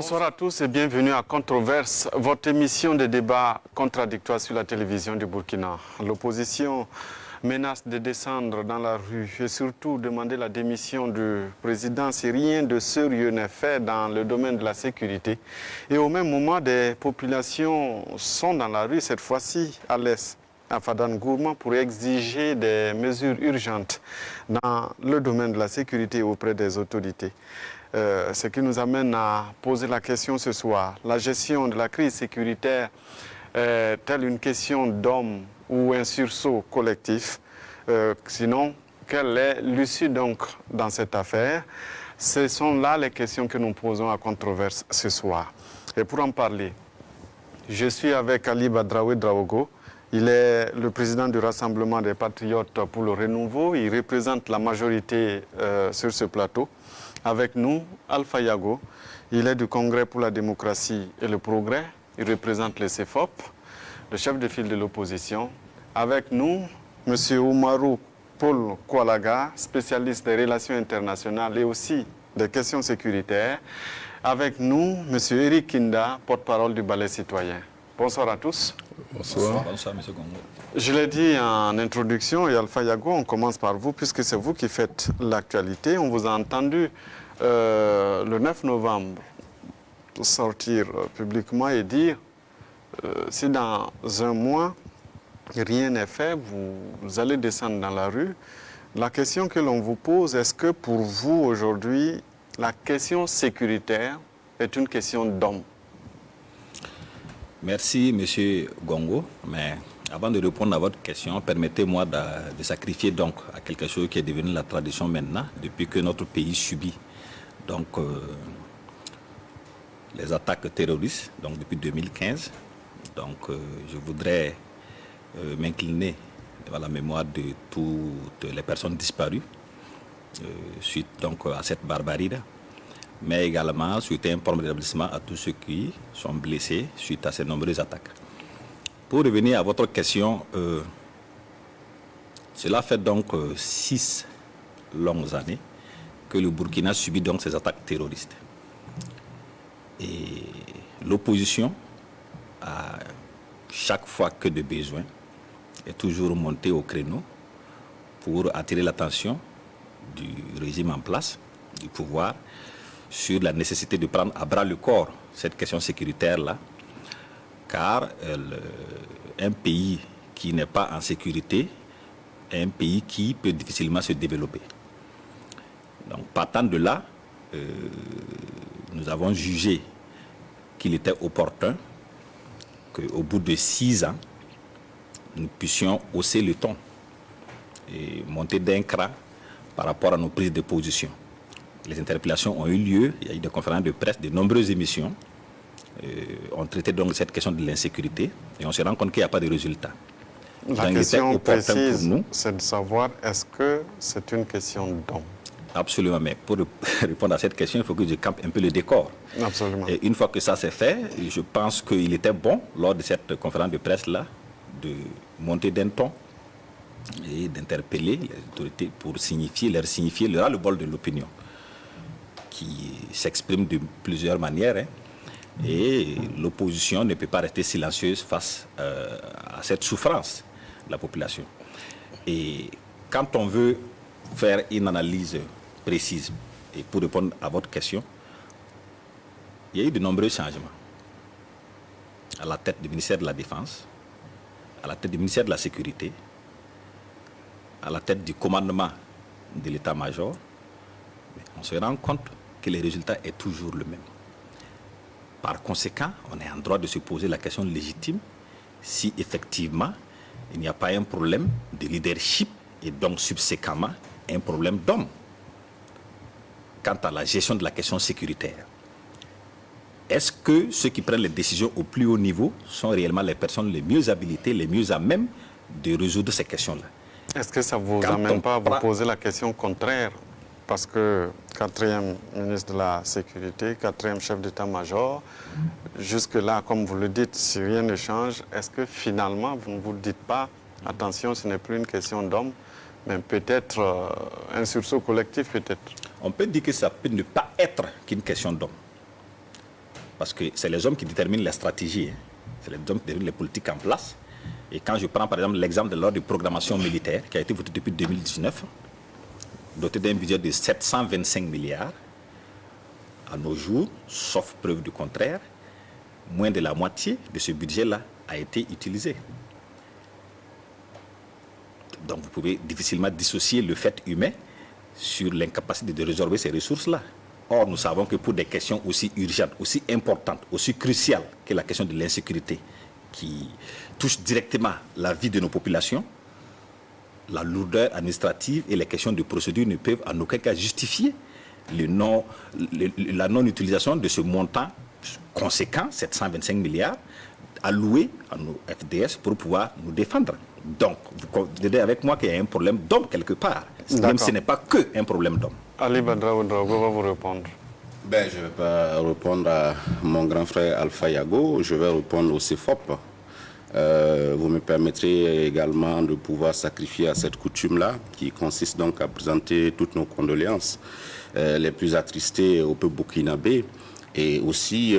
Bonsoir à tous et bienvenue à Controverse, votre émission de débat contradictoire sur la télévision du Burkina. L'opposition menace de descendre dans la rue et surtout demander la démission du président si rien de sérieux n'est fait dans le domaine de la sécurité. Et au même moment, des populations sont dans la rue, cette fois-ci à l'est, à Fadan-Gourma, pour exiger des mesures urgentes dans le domaine de la sécurité auprès des autorités. Ce qui nous amène à poser la question ce soir. La gestion de la crise sécuritaire est-elle une question d'homme ou un sursaut collectif? Sinon, quelle est l'issue donc dans cette affaire? Ce sont là les questions que nous posons à Controverse ce soir. Et pour en parler, je suis avec Ali Badraoui Draogo. Il est le président du Rassemblement des Patriotes pour le Renouveau. Il représente la majorité sur ce plateau. Avec nous, Alpha Yago. Il est du Congrès pour la démocratie et le progrès. Il représente le CEFOP, le chef de file de l'opposition. Avec nous, M. Oumarou Paul Koualaga, spécialiste des relations internationales et aussi des questions sécuritaires. Avec nous, M. Eric Kinda, porte-parole du Balai citoyen. Bonsoir à tous. Bonsoir. Bonsoir, M. Gongo. Je l'ai dit en introduction, et Alpha Yago, on commence par vous, puisque c'est vous qui faites l'actualité. On vous a entendu le 9 novembre sortir publiquement et dire si dans un mois, rien n'est fait, vous allez descendre dans la rue. La question que l'on vous pose, est-ce que pour vous, aujourd'hui, la question sécuritaire est une question d'homme? Merci, M. Gongo. Mais avant de répondre à votre question, permettez-moi de sacrifier donc à quelque chose qui est devenu la tradition maintenant, depuis que notre pays subit donc, les attaques terroristes, donc depuis 2015. Donc, je voudrais m'incliner devant la mémoire de toutes les personnes disparues suite donc à cette barbarie, mais également souhaiter un prompt rétablissement à tous ceux qui sont blessés suite à ces nombreuses attaques. Pour revenir à votre question, cela fait donc 6 longues années que le Burkina subit donc ces attaques terroristes. Et l'opposition, à chaque fois que de besoin, est toujours montée au créneau pour attirer l'attention du régime en place, du pouvoir, sur la nécessité de prendre à bras le corps cette question sécuritaire-là, car un pays qui n'est pas en sécurité est un pays qui peut difficilement se développer. Donc, partant de là, nous avons jugé qu'il était opportun qu'au bout de 6 ans, nous puissions hausser le ton et monter d'un cran par rapport à nos prises de position. Les interpellations ont eu lieu, il y a eu des conférences de presse, de nombreuses émissions ont traité donc cette question de l'insécurité et on se rend compte qu'il n'y a pas de résultat. La question précise, c'est de savoir est-ce que c'est une question d'homme? Absolument, mais pour répondre à cette question, il faut que je campe un peu le décor. Absolument. Et une fois que ça s'est fait, je pense qu'il était bon, lors de cette conférence de presse-là, de monter d'un ton et d'interpeller les autorités pour leur signifier le ras-le-bol de l'opinion, qui s'exprime de plusieurs manières. Et l'opposition ne peut pas rester silencieuse face à cette souffrance de la population. Et quand on veut faire une analyse précise, et pour répondre à votre question, il y a eu de nombreux changements à la tête du ministère de la Défense, à la tête du ministère de la Sécurité, à la tête du commandement de l'état-major. On se rend compte que le résultat est toujours le même. Par conséquent, on est en droit de se poser la question légitime si effectivement il n'y a pas un problème de leadership et donc subséquemment un problème d'homme quant à la gestion de la question sécuritaire. Est-ce que ceux qui prennent les décisions au plus haut niveau sont réellement les personnes les mieux habilitées, les mieux à même de résoudre ces questions-là? Est-ce que ça ne vous amène pas à vous poser la question contraire? Parce que 4e ministre de la Sécurité, 4e chef d'état-major, jusque-là, comme vous le dites, si rien ne change, est-ce que finalement, vous ne vous dites pas, attention, ce n'est plus une question d'homme, mais peut-être un sursaut collectif, peut-être? On peut dire que ça peut ne pas être qu'une question d'homme. parce que c'est les hommes qui déterminent la stratégie, hein. C'est les hommes qui déterminent les politiques en place. Et quand je prends par exemple l'exemple de l'ordre de programmation militaire qui a été voté depuis 2019, doté d'un budget de 725 milliards, à nos jours, sauf preuve du contraire, moins de la moitié de ce budget-là a été utilisé. Donc vous pouvez difficilement dissocier le fait humain sur l'incapacité de résorber ces ressources-là. Or, nous savons que pour des questions aussi urgentes, aussi importantes, aussi cruciales que la question de l'insécurité, qui touche directement la vie de nos populations, la lourdeur administrative et les questions de procédure ne peuvent en aucun cas justifier la non-utilisation de ce montant conséquent, 725 milliards, alloués à nos FDS pour pouvoir nous défendre. Donc, vous considérez avec moi qu'il y a un problème d'homme quelque part, même si ce n'est pas qu'un problème d'homme. Ali Badra Ouedraogo va vous répondre. Je ne vais pas répondre à mon grand frère Alpha Yago, je vais répondre au CFOP. Vous me permettrez également de pouvoir sacrifier à cette coutume-là, qui consiste donc à présenter toutes nos condoléances les plus attristées au peuple burkinabé et aussi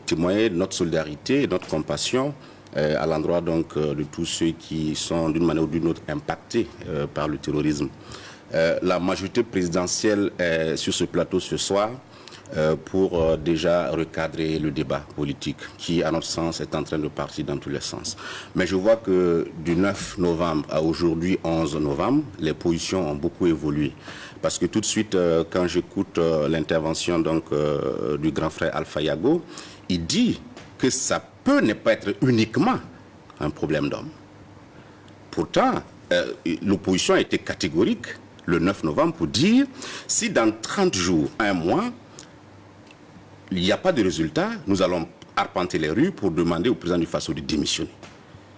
témoigner de notre solidarité et notre compassion à l'endroit donc de tous ceux qui sont d'une manière ou d'une autre impactés par le terrorisme. La majorité présidentielle est sur ce plateau ce soir pour déjà recadrer le débat politique qui, à notre sens, est en train de partir dans tous les sens. Mais je vois que du 9 novembre à aujourd'hui, 11 novembre, les positions ont beaucoup évolué. Parce que tout de suite, quand j'écoute l'intervention donc du grand frère Alpha Yago, il dit que ça peut ne pas être uniquement un problème d'homme. Pourtant, l'opposition a été catégorique le 9 novembre pour dire si dans 30 jours, un mois, il n'y a pas de résultat, nous allons arpenter les rues pour demander au président du Faso de démissionner.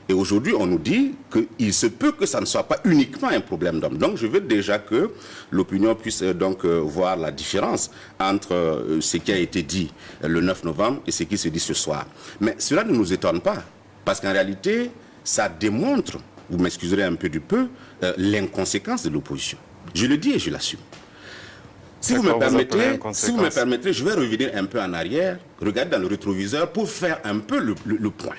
Et aujourd'hui, on nous dit qu'il se peut que ça ne soit pas uniquement un problème d'homme. Donc, je veux déjà que l'opinion puisse donc voir la différence entre ce qui a été dit le 9 novembre et ce qui se dit ce soir. Mais cela ne nous étonne pas, parce qu'en réalité, ça démontre, vous m'excuserez un peu du peu, l'inconséquence de l'opposition. Je le dis et je l'assume. Si vous me permettez, je vais revenir un peu en arrière, regarder dans le rétroviseur pour faire un peu le point.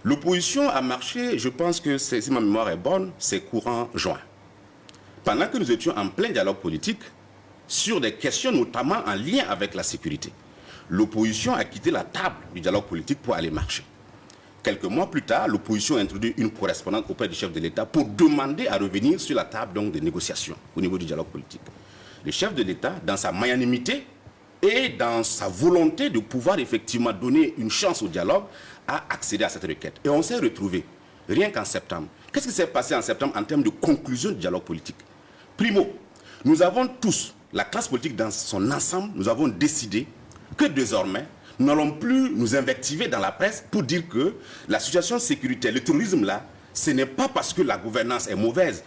L'opposition a marché, je pense que si ma mémoire est bonne, c'est courant juin. Pendant que nous étions en plein dialogue politique sur des questions notamment en lien avec la sécurité, l'opposition a quitté la table du dialogue politique pour aller marcher. Quelques mois plus tard, l'opposition a introduit une correspondante auprès du chef de l'État pour demander à revenir sur la table donc, des négociations au niveau du dialogue politique. Le chef de l'État, dans sa magnanimité et dans sa volonté de pouvoir effectivement donner une chance au dialogue, a accédé à cette requête. Et on s'est retrouvé, rien qu'en septembre. Qu'est-ce qui s'est passé en septembre en termes de conclusion du dialogue politique? Primo, nous avons tous, la classe politique dans son ensemble, nous avons décidé que désormais, nous n'allons plus nous invectiver dans la presse pour dire que la situation sécuritaire, le terrorisme là, ce n'est pas parce que la gouvernance est mauvaise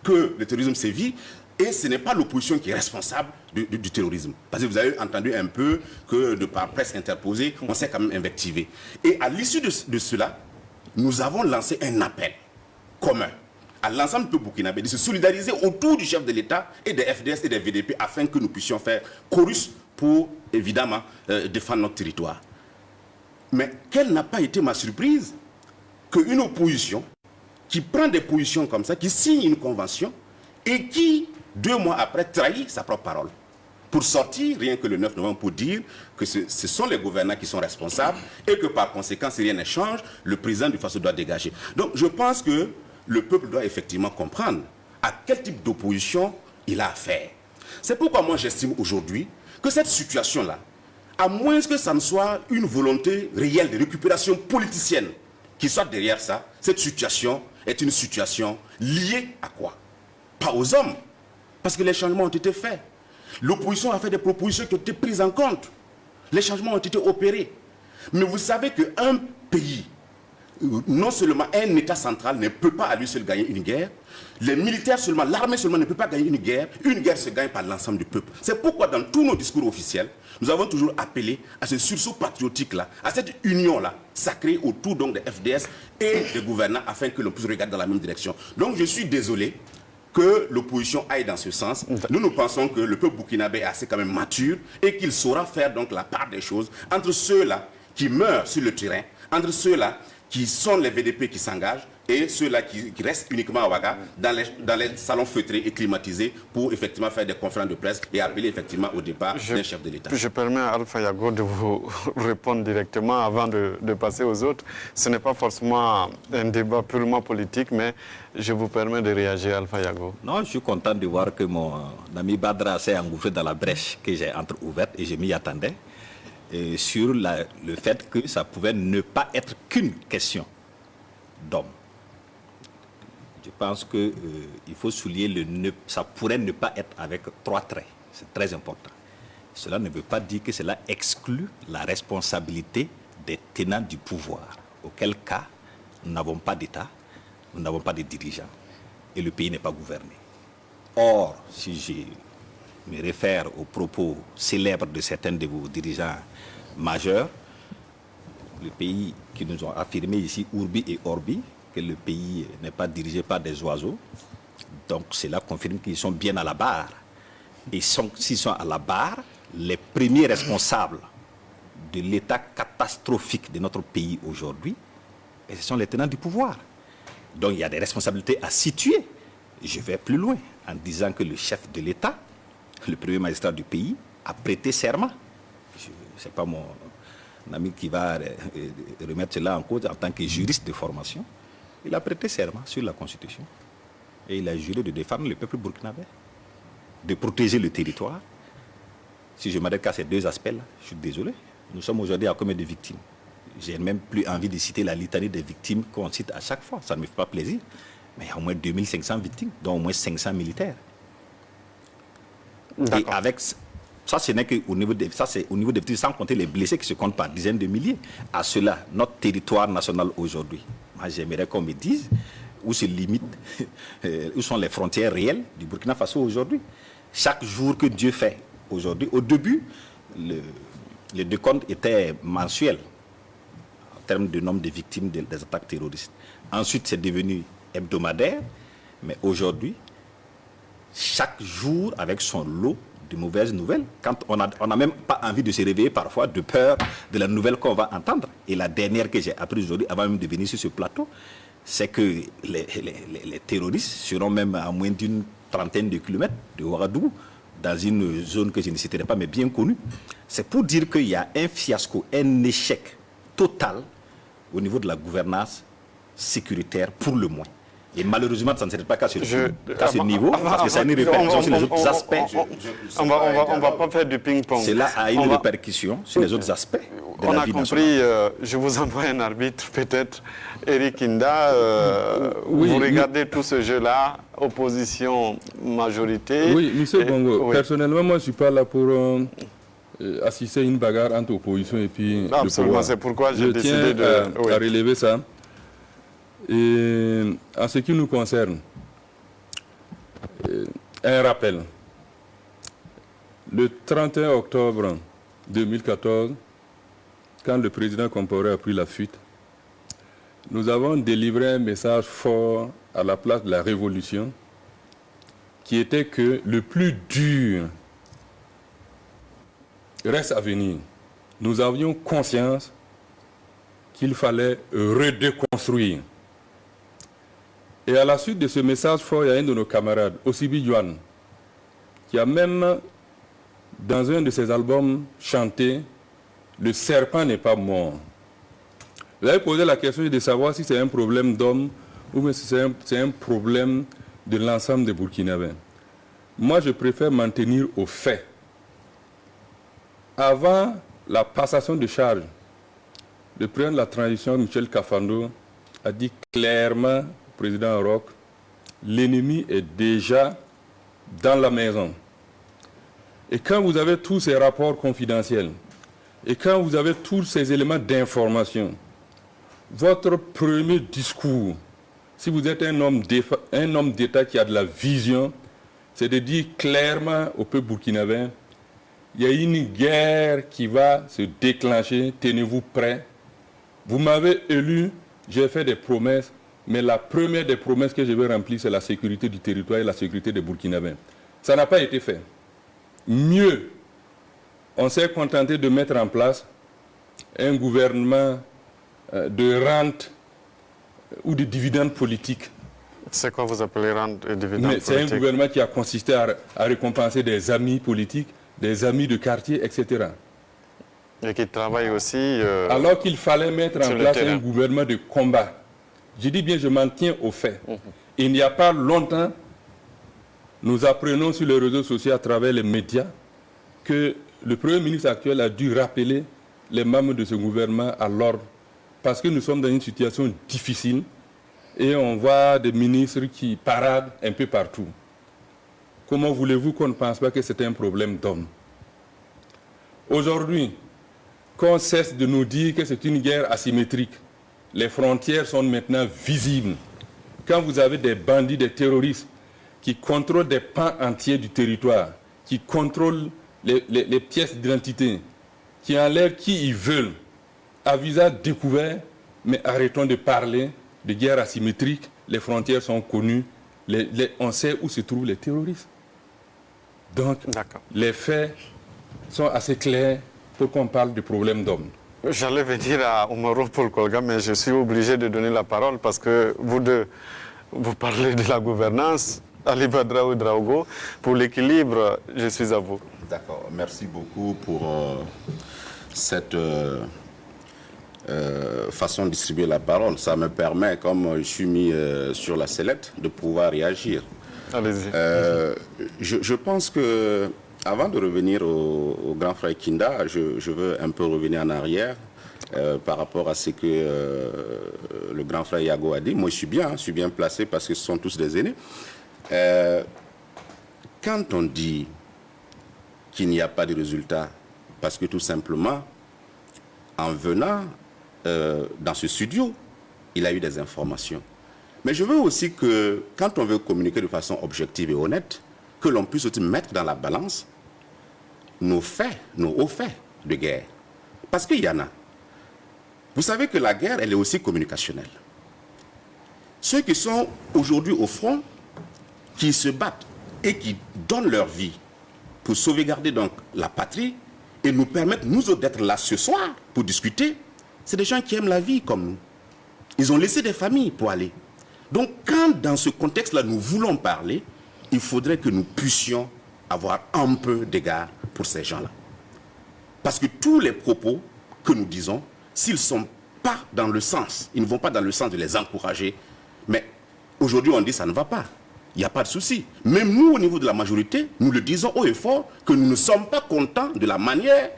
que le terrorisme sévit, et ce n'est pas l'opposition qui est responsable du terrorisme. Parce que vous avez entendu un peu que de par presse interposée, on s'est quand même invectivé. Et à l'issue de cela, nous avons lancé un appel commun à l'ensemble du peuple burkinabé de se solidariser autour du chef de l'État et des FDS et des VDP afin que nous puissions faire chorus pour, évidemment, défendre notre territoire. Mais quelle n'a pas été ma surprise qu'une opposition qui prend des positions comme ça, qui signe une convention et qui, 2 mois après, trahit sa propre parole pour sortir, rien que le 9 novembre, pour dire que ce sont les gouvernants qui sont responsables et que par conséquent, si rien ne change, le président du Faso doit dégager. Donc je pense que le peuple doit effectivement comprendre à quel type d'opposition il a affaire. C'est pourquoi moi j'estime aujourd'hui que cette situation-là, à moins que ça ne soit une volonté réelle de récupération politicienne qui soit derrière ça, cette situation est une situation liée à quoi? Pas aux hommes, parce que les changements ont été faits. L'opposition a fait des propositions qui ont été prises en compte. Les changements ont été opérés. Mais vous savez qu'un pays, non seulement un État central ne peut pas à lui seul gagner une guerre, les militaires seulement, l'armée seulement ne peut pas gagner une guerre se gagne par l'ensemble du peuple. C'est pourquoi dans tous nos discours officiels, nous avons toujours appelé à ce sursaut patriotique-là, à cette union-là, sacrée autour donc des FDS et des gouvernants, afin que l'on puisse regarder dans la même direction. Donc je suis désolé que l'opposition aille dans ce sens. Nous pensons que le peuple burkinabé est assez quand même mature et qu'il saura faire donc la part des choses entre ceux-là qui meurent sur le terrain, entre ceux-là qui sont les VDP qui s'engagent et ceux-là qui restent uniquement à Ouaga dans les salons feutrés et climatisés pour effectivement faire des conférences de presse et appeler effectivement au départ d'un chef de l'État. Je permets à Alpha Yago de vous répondre directement avant de passer aux autres. Ce n'est pas forcément un débat purement politique, mais je vous permets de réagir, Alpha Yago. Non, je suis content de voir que mon ami Badra s'est engouffré dans la brèche que j'ai entre-ouverte et je m'y attendais. Et sur le fait que ça pouvait ne pas être qu'une question d'homme. Je pense qu'il faut souligner ça pourrait ne pas être avec 3 traits. C'est très important. Cela ne veut pas dire que cela exclut la responsabilité des tenants du pouvoir. Auquel cas, nous n'avons pas d'État, nous n'avons pas de dirigeants et le pays n'est pas gouverné. Or, si je me réfère aux propos célèbres de certains de vos dirigeants majeurs, le pays qui nous ont affirmé ici, Urbi et Orbi, que le pays n'est pas dirigé par des oiseaux. Donc cela confirme qu'ils sont bien à la barre. Et s'ils sont à la barre, les premiers responsables de l'état catastrophique de notre pays aujourd'hui, ce sont les tenants du pouvoir. Donc il y a des responsabilités à situer. Je vais plus loin en disant que le chef de l'État, le premier magistrat du pays, a prêté serment. Ce n'est pas mon ami qui va remettre cela en cause en tant que juriste de formation. Il a prêté serment sur la Constitution et il a juré de défendre le peuple burkinabé, de protéger le territoire. Si je m'arrête qu'à ces 2 aspects-là, je suis désolé. Nous sommes aujourd'hui à combien de victimes? J'ai même plus envie de citer la litanie des victimes qu'on cite à chaque fois. Ça ne me fait pas plaisir. Mais il y a au moins 2500 victimes, dont au moins 500 militaires. Et avec ça, ce n'est qu'au niveau des victimes, sans compter les blessés qui se comptent par dizaines de milliers. À cela, notre territoire national aujourd'hui, moi j'aimerais qu'on me dise où se limite, où sont les frontières réelles du Burkina Faso aujourd'hui. Chaque jour que Dieu fait aujourd'hui, au début, le décompte était mensuel en termes de nombre de victimes des attaques terroristes. Ensuite, c'est devenu hebdomadaire, mais aujourd'hui, chaque jour avec son lot de mauvaises nouvelles, quand on n'a même pas envie de se réveiller parfois de peur de la nouvelle qu'on va entendre. Et la dernière que j'ai apprise aujourd'hui, avant même de venir sur ce plateau, c'est que les terroristes seront même à moins d'une trentaine de kilomètres de Ouagadougou, dans une zone que je ne citerai pas, mais bien connue. C'est pour dire qu'il y a un fiasco, un échec total au niveau de la gouvernance sécuritaire pour le moins. Et malheureusement, ça ne serait pas qu'à ce niveau, parce que ça a une répercussion sur les autres aspects. On ne va pas faire du ping-pong. Cela a une répercussion sur les autres aspects de la vie compris, je vous envoie un arbitre, peut-être, Eric Inda. Vous regardez tout ce jeu-là, opposition, majorité. Oui, M. Bongo, personnellement, moi, je ne suis pas là pour assister à une bagarre entre opposition et puis le pouvoir. C'est pourquoi j'ai décidé à relever ça. Et en ce qui nous concerne, un rappel. Le 31 octobre 2014, quand le président Compaoré a pris la fuite, nous avons délivré un message fort à la place de la révolution, qui était que le plus dur reste à venir. Nous avions conscience qu'il fallait redéconstruire. Et à la suite de ce message fort, il y a un de nos camarades, Osibi Yuan, qui a même, dans un de ses albums, chanté « Le serpent n'est pas mort ». Vous avez posé la question de savoir si c'est un problème d'homme ou si c'est un problème de l'ensemble des Burkinabés. Moi, je préfère m'en tenir aux faits. Avant la passation de charge, le président de la transition, Michel Kafando, a dit clairement au président Roch, l'ennemi est déjà dans la maison. Et quand vous avez tous ces rapports confidentiels, et quand vous avez tous ces éléments d'information, votre premier discours, si vous êtes un homme d'État qui a de la vision, c'est de dire clairement au peuple burkinabé, il y a une guerre qui va se déclencher, tenez-vous prêts. Vous m'avez élu, j'ai fait des promesses, mais la première des promesses que je vais remplir, c'est la sécurité du territoire et la sécurité des Burkinabés. Ça n'a pas été fait. Mieux, on s'est contenté de mettre en place un gouvernement de rente ou de dividendes politiques. C'est quoi vous appelez rente et dividende politique? C'est un gouvernement qui a consisté à récompenser des amis politiques, des amis de quartier, etc. Et qui travaille aussi... Alors qu'il fallait mettre en place un gouvernement de combat. Je dis bien, je m'en tiens au fait. Il n'y a pas longtemps, nous apprenons sur les réseaux sociaux à travers les médias que le Premier ministre actuel a dû rappeler les membres de ce gouvernement à l'ordre parce que nous sommes dans une situation difficile et on voit des ministres qui paradent un peu partout. Comment voulez-vous qu'on ne pense pas que c'est un problème d'homme? Aujourd'hui, qu'on cesse de nous dire que c'est une guerre asymétrique, les frontières sont maintenant visibles. Quand vous avez des bandits, des terroristes qui contrôlent des pans entiers du territoire, qui contrôlent les pièces d'identité, qui enlèvent qui ils veulent, à visage découvert, mais arrêtons de parler de guerre asymétrique, les frontières sont connues, on sait où se trouvent les terroristes. Donc, les faits sont assez clairs pour qu'on parle de problème d'hommes. J'allais venir à Omaro Paul Kolga, mais je suis obligé de donner la parole parce que vous deux, vous parlez de la gouvernance. Ali Badraou Draogo, pour l'équilibre, je suis à vous. D'accord, merci beaucoup pour cette façon de distribuer la parole. Ça me permet, comme je suis mis sur la sellette, de pouvoir réagir. Allez-y. Je pense que, avant de revenir au grand frère Kinda, je veux un peu revenir en arrière par rapport à ce que le grand frère Yago a dit. Moi, je suis bien placé parce que ce sont tous des aînés. Quand on dit qu'il n'y a pas de résultat, parce que tout simplement, en venant dans ce studio, il a eu des informations. Mais je veux aussi que, quand on veut communiquer de façon objective et honnête, que l'on puisse aussi mettre dans la balance nos faits, nos hauts faits de guerre. Parce qu'il y en a. Vous savez que la guerre, elle est aussi communicationnelle. Ceux qui sont aujourd'hui au front, qui se battent et qui donnent leur vie pour sauvegarder donc la patrie et nous permettre, nous autres, d'être là ce soir pour discuter, c'est des gens qui aiment la vie comme nous. Ils ont laissé des familles pour aller. Donc, quand dans ce contexte-là, nous voulons parler, il faudrait que nous puissions avoir un peu d'égard pour ces gens-là. Parce que tous les propos que nous disons, s'ils ne sont pas dans le sens, ils ne vont pas dans le sens de les encourager, mais aujourd'hui on dit ça ne va pas. Il n'y a pas de souci. Même nous, au niveau de la majorité, nous le disons haut et fort que nous ne sommes pas contents de la manière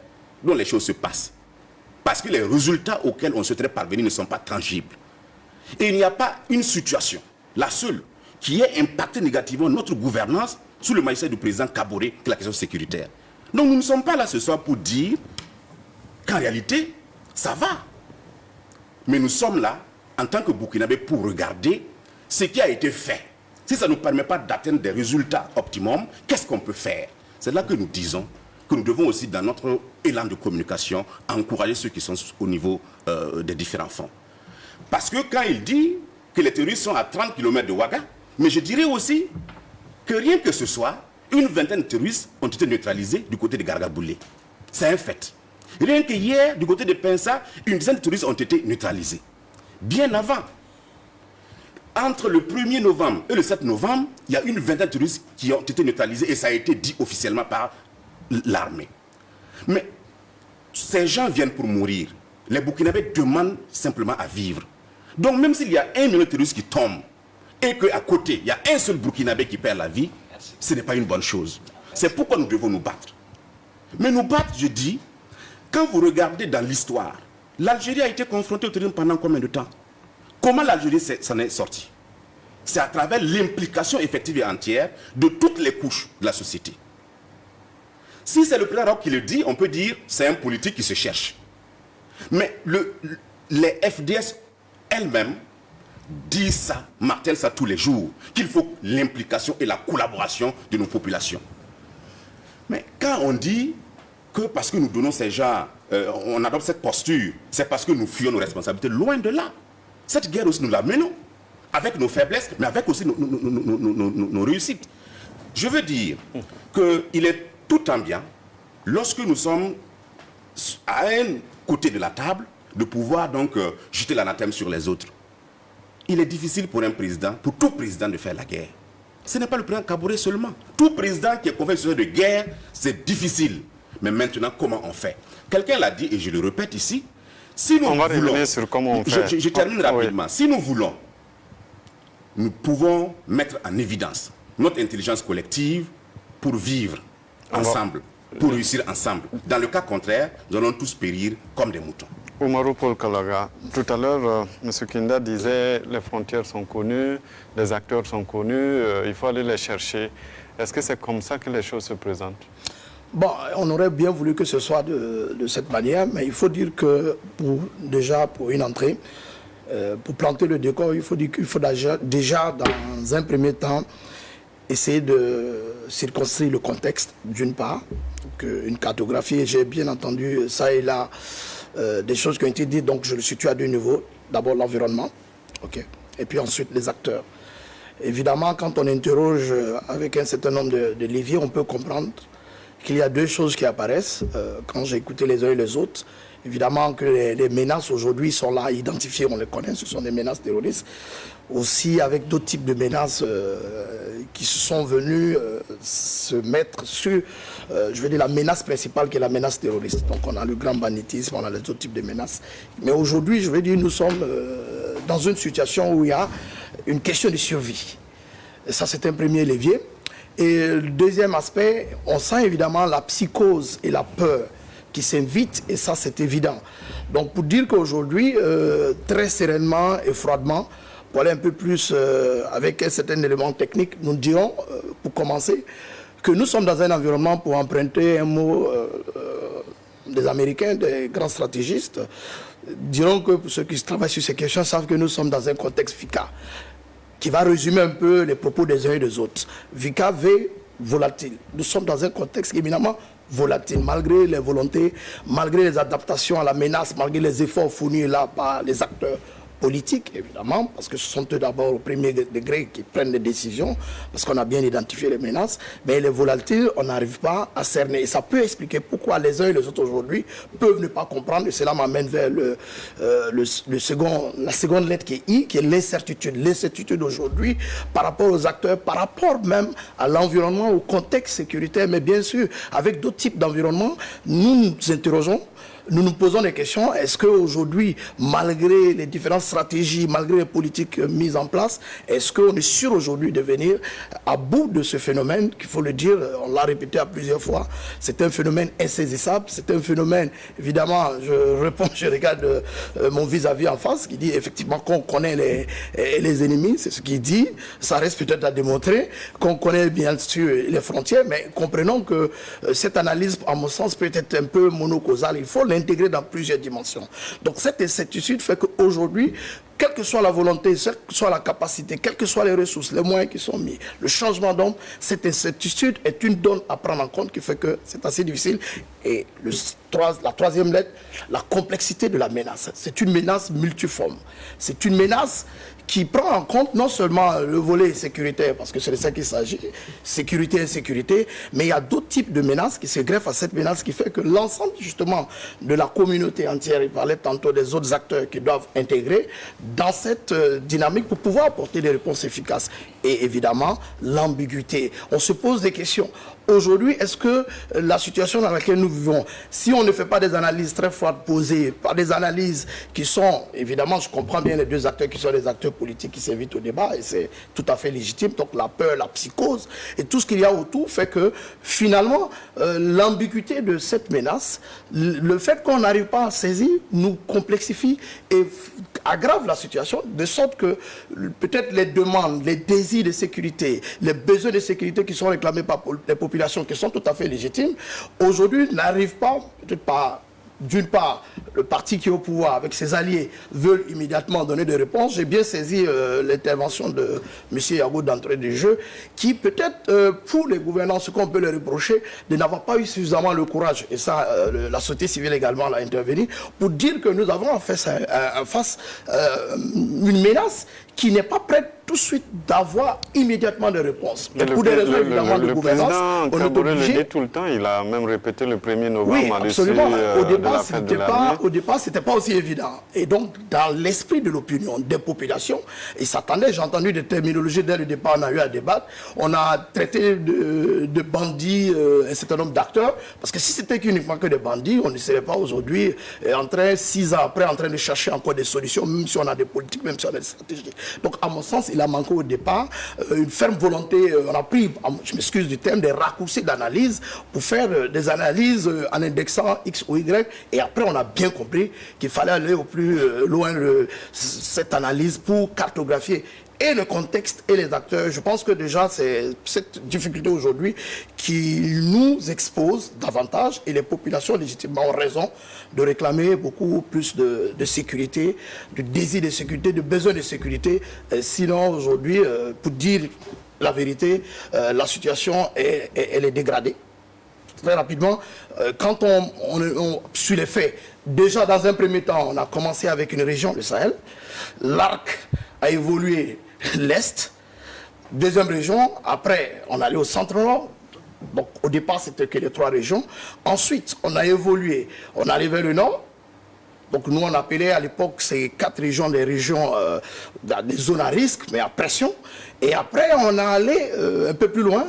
dont les choses se passent. Parce que les résultats auxquels on souhaiterait parvenir ne sont pas tangibles. Et il n'y a pas une situation, la seule, qui ait impacté négativement notre gouvernance sous le magistère du président Kaboré, que la question sécuritaire. Donc nous ne sommes pas là ce soir pour dire qu'en réalité, ça va. Mais nous sommes là, en tant que Burkinabé, pour regarder ce qui a été fait. Si ça ne nous permet pas d'atteindre des résultats optimums, qu'est-ce qu'on peut faire? C'est là que nous disons que nous devons aussi, dans notre élan de communication, encourager ceux qui sont au niveau des différents fronts. Parce que quand il dit que les terroristes sont à 30 km de Ouaga, mais je dirais aussi que rien que ce soir, une vingtaine de terroristes ont été neutralisés du côté de Gargaboulé. C'est un fait. Rien que hier, du côté de Pensa, une dizaine de terroristes ont été neutralisés. Bien avant, entre le 1er novembre et le 7 novembre, il y a une vingtaine de terroristes qui ont été neutralisés et ça a été dit officiellement par l'armée. Mais ces gens viennent pour mourir. Les Burkinabés demandent simplement à vivre. Donc même s'il y a 1 million de terroristes qui tombent et qu'à côté, il y a un seul Burkinabé qui perd la vie, ce n'est pas une bonne chose. C'est pourquoi nous devons nous battre. Mais nous battre, je dis, quand vous regardez dans l'histoire, l'Algérie a été confrontée au terrorisme pendant combien de temps? Comment l'Algérie s'en est sortie? C'est à travers l'implication effective et entière de toutes les couches de la société. Si c'est le président Roch qui le dit, on peut dire c'est un politique qui se cherche. Mais les FDS elles-mêmes disent ça, martèlent ça tous les jours, qu'il faut l'implication et la collaboration de nos populations. Mais quand on dit que parce que nous donnons ces gens, on adopte cette posture, c'est parce que nous fuyons nos responsabilités, loin de là. Cette guerre aussi, nous la menons. avec nos faiblesses, mais avec aussi nos réussites. Je veux dire qu'il est tout en bien, lorsque nous sommes à un côté de la table, de pouvoir donc jeter l'anathème sur les autres. Il est difficile pour un président, pour tout président de faire la guerre. Ce n'est pas le président Kaboré seulement. Tout président qui est convaincu de guerre, c'est difficile. Mais maintenant, comment on fait? Quelqu'un l'a dit, et je le répète ici, si nous on va voulons... revenir sur comment on fait. Je termine rapidement. Oui. Si nous voulons, nous pouvons mettre en évidence notre intelligence collective pour vivre ensemble, pour réussir ensemble. Dans le cas contraire, nous allons tous périr comme des moutons. Oumarou Paul Kalaga, tout à l'heure, M. Kinda disait les frontières sont connues, les acteurs sont connus, il faut aller les chercher. Est-ce que c'est comme ça que les choses se présentent? Bon, on aurait bien voulu que ce soit de cette manière, mais il faut dire que pour une entrée, pour planter le décor, il faut dire qu'il faut déjà, dans un premier temps, essayer de circonscrire le contexte, d'une part, une cartographie. J'ai bien entendu ça et là des choses qui ont été dites, donc je le situe à deux niveaux. D'abord l'environnement, et puis ensuite les acteurs. Évidemment, quand on interroge avec un certain nombre de leviers, on peut comprendre qu'il y a deux choses qui apparaissent quand j'ai écouté les uns et les autres. Évidemment que les menaces aujourd'hui sont là identifiées, on les connaît, ce sont des menaces terroristes. Aussi avec d'autres types de menaces qui se sont venues se mettre sur, je veux dire, la menace principale qui est la menace terroriste. Donc on a le grand banditisme, on a les autres types de menaces. Mais aujourd'hui, je veux dire, nous sommes dans une situation où il y a une question de survie. Et ça, c'est un premier levier. Et le deuxième aspect, on sent évidemment la psychose et la peur qui s'invitent, et ça, c'est évident. Donc, pour dire qu'aujourd'hui, très sereinement et froidement, pour aller un peu plus avec un certain élément technique, nous dirons, pour commencer, que nous sommes dans un environnement, pour emprunter un mot des Américains, des grands stratégistes, diront que pour ceux qui travaillent sur ces questions savent que nous sommes dans un contexte VICA, qui va résumer un peu les propos des uns et des autres. VICA, V, volatile. Nous sommes dans un contexte éminemment volatile, malgré les volontés, malgré les adaptations à la menace, malgré les efforts fournis là par les acteurs politiques, évidemment, parce que ce sont eux d'abord au premier degré qui prennent les décisions, parce qu'on a bien identifié les menaces, mais les volatiles, on n'arrive pas à cerner. Et ça peut expliquer pourquoi les uns et les autres aujourd'hui peuvent ne pas comprendre, et cela m'amène vers la seconde lettre qui est I, qui est l'incertitude. L'incertitude aujourd'hui par rapport aux acteurs, par rapport même à l'environnement, au contexte sécuritaire, mais bien sûr, avec d'autres types d'environnements, nous nous interrogeons. Nous nous posons des questions. Est-ce qu'aujourd'hui, malgré les différentes stratégies, malgré les politiques mises en place, est-ce qu'on est sûr aujourd'hui de venir à bout de ce phénomène, qu'il faut le dire, on l'a répété à plusieurs fois, c'est un phénomène insaisissable, c'est un phénomène, évidemment, je regarde mon vis-à-vis en face, qui dit effectivement qu'on connaît les ennemis, c'est ce qu'il dit, ça reste peut-être à démontrer, qu'on connaît bien sûr les frontières, mais comprenons que cette analyse, à mon sens, peut être un peu monocausale. Il faut l'intégrer dans plusieurs dimensions. Donc cette incertitude fait qu'aujourd'hui, quelle que soit la volonté, quelle que soit la capacité, quelles que soient les ressources, les moyens qui sont mis, le changement d'homme, cette incertitude est une donne à prendre en compte qui fait que c'est assez difficile. Et la troisième lettre, la complexité de la menace. C'est une menace multiforme. C'est une menace qui prend en compte non seulement le volet sécuritaire, parce que c'est de ça qu'il s'agit, sécurité et insécurité, mais il y a d'autres types de menaces qui se greffent à cette menace qui fait que l'ensemble justement de la communauté entière, il parlait tantôt des autres acteurs qui doivent intégrer dans cette dynamique pour pouvoir apporter des réponses efficaces. Et évidemment, l'ambiguïté. On se pose des questions. Aujourd'hui, est-ce que la situation dans laquelle nous vivons, si on ne fait pas des analyses très froides posées, pas des analyses qui sont, évidemment, je comprends bien les deux acteurs qui sont des acteurs politiques qui s'invitent au débat, et c'est tout à fait légitime, donc la peur, la psychose, et tout ce qu'il y a autour fait que, finalement, l'ambiguïté de cette menace, le fait qu'on n'arrive pas à saisir, nous complexifie et aggrave la situation, de sorte que peut-être les demandes, les désirs de sécurité, les besoins de sécurité qui sont réclamés par les populations, qui sont tout à fait légitimes, aujourd'hui n'arrivent pas, peut-être pas d'une part, le parti qui est au pouvoir avec ses alliés veulent immédiatement donner des réponses. J'ai bien saisi l'intervention de M. Yago d'entrée du jeu, qui peut-être pour les gouvernants, ce qu'on peut leur reprocher, de n'avoir pas eu suffisamment le courage, et ça, la société civile également l'a intervenu, pour dire que nous avons en face une menace qui n'est pas prête tout de suite d'avoir immédiatement des réponses. Mais pour des raisons évidemment de gouvernance, on est obligé. Le dit tout le temps, il a même répété le 1er novembre. Oui, absolument. Au départ, ce n'était pas aussi évident. Et donc, dans l'esprit de l'opinion, des populations, ils s'attendaient, j'ai entendu des terminologies dès le départ, on a eu à débattre, on a traité de bandits un certain nombre d'acteurs, parce que si c'était uniquement que des bandits, on ne serait pas aujourd'hui 6 ans après, en train de chercher encore des solutions, même si on a des politiques, même si on a des stratégies. Donc, à mon sens, il a manqué au départ une ferme volonté, on a pris, je m'excuse du terme, des raccourcis d'analyse pour faire des analyses en indexant X ou Y, et après on a bien compris qu'il fallait aller au plus loin cette analyse pour cartographier et le contexte et les acteurs. Je pense que déjà c'est cette difficulté aujourd'hui qui nous expose davantage, et les populations légitimement ont raison de réclamer beaucoup plus de sécurité, de désir de sécurité, de besoin de sécurité. Sinon aujourd'hui, pour dire la vérité, la situation elle est dégradée. Très rapidement, quand on suit les faits, déjà dans un premier temps, on a commencé avec une région, le Sahel. L'arc a évolué l'Est. Deuxième région, après, on allait au centre-nord. Donc, au départ, c'était que les 3 régions. Ensuite, on a évolué, on allait vers le nord. Donc, nous, on appelait à l'époque ces 4 régions des régions, des zones à risque, mais à pression. Et après, on a allé un peu plus loin.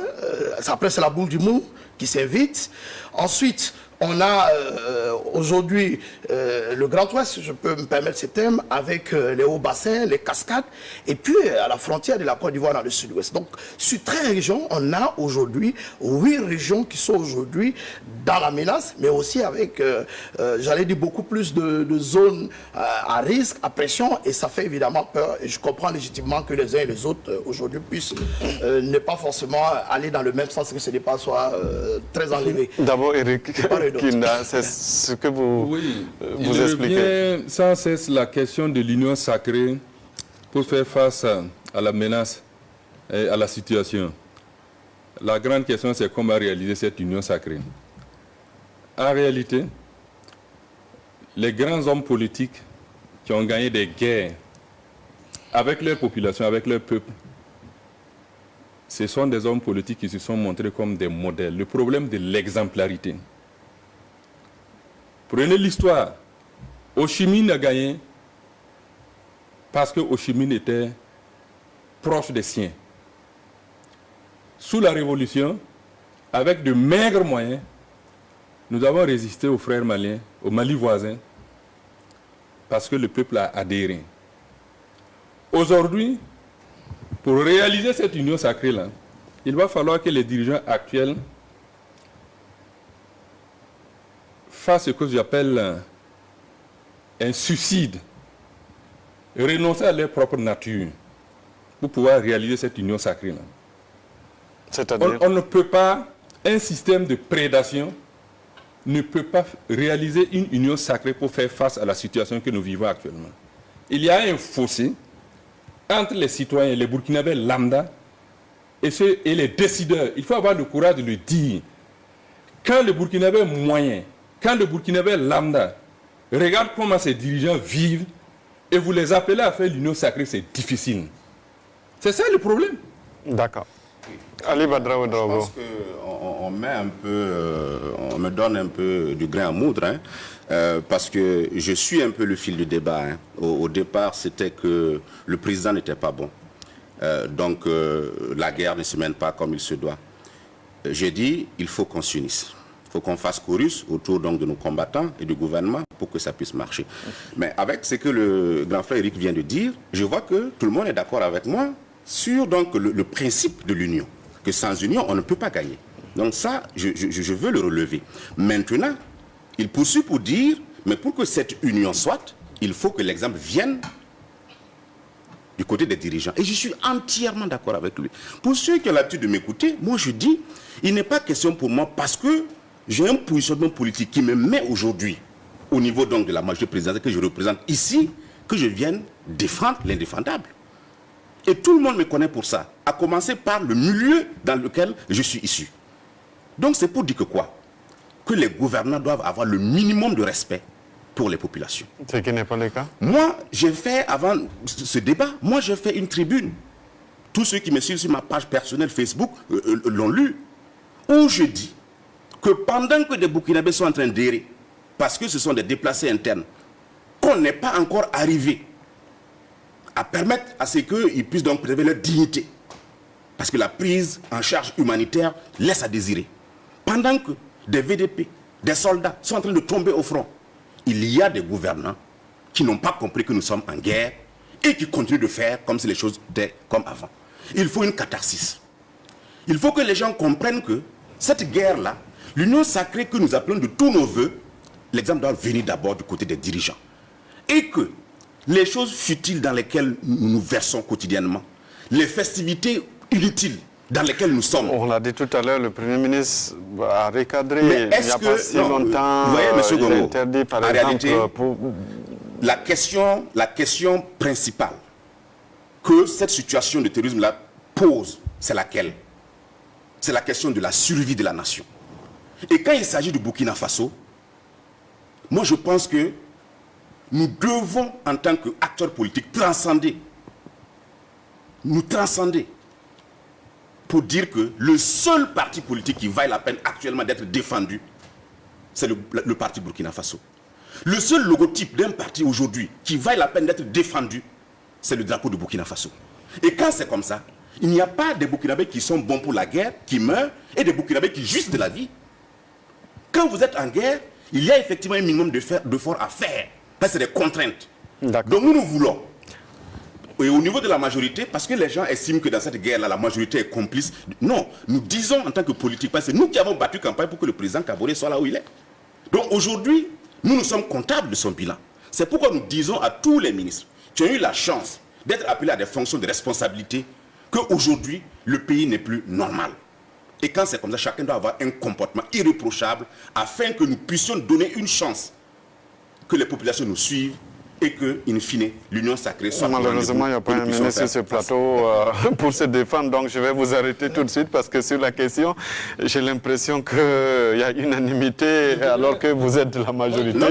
Après, c'est la boule du Mou qui s'invite. Ensuite, on a aujourd'hui le Grand Ouest, si je peux me permettre ce terme, avec les hauts bassins, les cascades, et puis à la frontière de la Côte d'Ivoire dans le sud-ouest. Donc, sur 13 régions, on a aujourd'hui 8 régions qui sont aujourd'hui dans la menace, mais aussi avec, j'allais dire, beaucoup plus de zones à risque, à pression, et ça fait évidemment peur. Et je comprends légitimement que les uns et les autres, aujourd'hui, puissent ne pas forcément aller dans le même sens, que ce débat soit très enlevé. D'abord, Eric Kinda, c'est ce que vous expliquez. Revient sans cesse la question de l'union sacrée pour faire face à la menace et à la situation. La grande question, c'est comment réaliser cette union sacrée. En réalité, les grands hommes politiques qui ont gagné des guerres avec leur population, avec leur peuple, ce sont des hommes politiques qui se sont montrés comme des modèles. Le problème de l'exemplarité. Prenez l'histoire. Ho Chi Minh a gagné parce que Ho Chi Minh était proche des siens. Sous la Révolution, avec de maigres moyens, nous avons résisté aux frères maliens, au Mali voisin, parce que le peuple a adhéré. Aujourd'hui, pour réaliser cette union sacrée-là, il va falloir que les dirigeants actuels fassent ce que j'appelle un suicide, renoncer à leur propre nature pour pouvoir réaliser cette union sacrée-là. C'est-à-dire on ne peut pas, un système de prédation ne peut pas réaliser une union sacrée pour faire face à la situation que nous vivons actuellement. Il y a un fossé entre les citoyens, les Burkinabés lambda et les décideurs. Il faut avoir le courage de le dire. Quand le Burkinabé moyen, quand le Burkinabé lambda regarde comment ces dirigeants vivent et vous les appelez à faire l'union sacrée, c'est difficile. C'est ça le problème. D'accord. Ali Badra Ouedraogo. Je pense qu'on on me donne un peu du grain à moudre, parce que je suis un peu le fil du débat. Au départ, c'était que le président n'était pas bon. Donc, la guerre ne se mène pas comme il se doit. J'ai dit, il faut qu'on s'unisse. Il faut qu'on fasse chorus autour donc, de nos combattants et du gouvernement pour que ça puisse marcher. Mais avec ce que le grand frère Eric vient de dire, je vois que tout le monde est d'accord avec moi sur donc, le principe de l'union. Que sans union, on ne peut pas gagner. Donc ça, je veux le relever. Maintenant, il poursuit pour dire, mais pour que cette union soit, il faut que l'exemple vienne du côté des dirigeants. Et je suis entièrement d'accord avec lui. Pour ceux qui ont l'habitude de m'écouter, moi je dis, il n'est pas question pour moi, parce que j'ai un positionnement politique qui me met aujourd'hui au niveau donc de la majorité présidentielle que je représente ici, que je vienne défendre l'indéfendable. Et tout le monde me connaît pour ça, à commencer par le milieu dans lequel je suis issu. Donc c'est pour dire que quoi? Que les gouvernants doivent avoir le minimum de respect pour les populations. Ce qui n'est pas le cas. Moi, j'ai fait, avant ce débat, moi j'ai fait une tribune. Tous ceux qui me suivent sur ma page personnelle Facebook l'ont lu. Où je dis que pendant que des Burkinabés sont en train d'errer, parce que ce sont des déplacés internes, qu'on n'est pas encore arrivé à permettre à ce qu'ils puissent donc préserver leur dignité. Parce que la prise en charge humanitaire laisse à désirer. Pendant que des VDP, des soldats sont en train de tomber au front, il y a des gouvernants qui n'ont pas compris que nous sommes en guerre et qui continuent de faire comme si les choses étaient comme avant. Il faut une catharsis. Il faut que les gens comprennent que cette guerre-là, l'union sacrée que nous appelons de tous nos voeux, l'exemple doit venir d'abord du côté des dirigeants. Et que les choses futiles dans lesquelles nous nous versons quotidiennement, les festivités inutiles dans lesquelles nous sommes. On l'a dit tout à l'heure, le Premier ministre a recadré Mais il n'y a pas si longtemps. Vous voyez, M. Gomo, il interdit par exemple réalité, la question principale que cette situation de terrorisme-là pose, c'est laquelle? C'est la question de la survie de la nation. Et quand il s'agit du Burkina Faso, moi je pense que nous devons, en tant qu'acteurs politiques, transcender. Nous transcender. Pour dire que le seul parti politique qui vaille la peine actuellement d'être défendu, c'est le parti Burkina Faso. Le seul logotype d'un parti aujourd'hui qui vaille la peine d'être défendu, c'est le drapeau de Burkina Faso. Et quand c'est comme ça, il n'y a pas des Burkinabés qui sont bons pour la guerre, qui meurent, et des Burkinabés qui jouissent de la vie. Quand vous êtes en guerre, il y a effectivement un minimum d'efforts à faire. Ça, c'est des contraintes. Donc nous voulons. Et au niveau de la majorité, parce que les gens estiment que dans cette guerre-là, la majorité est complice. Non, nous disons en tant que politique, parce que c'est nous qui avons battu campagne pour que le président Kaboré soit là où il est. Donc aujourd'hui, nous sommes comptables de son bilan. C'est pourquoi nous disons à tous les ministres qui ont eu la chance d'être appelés à des fonctions de responsabilité, qu'aujourd'hui, le pays n'est plus normal. Et quand c'est comme ça, chacun doit avoir un comportement irréprochable afin que nous puissions donner une chance que les populations nous suivent et que, in fine, l'union sacrée soit... Malheureusement, il n'y a pas un ministre sur ce plateau pour se défendre, donc je vais vous arrêter tout de suite parce que sur la question, j'ai l'impression qu'il y a unanimité alors que vous êtes de la majorité. Non,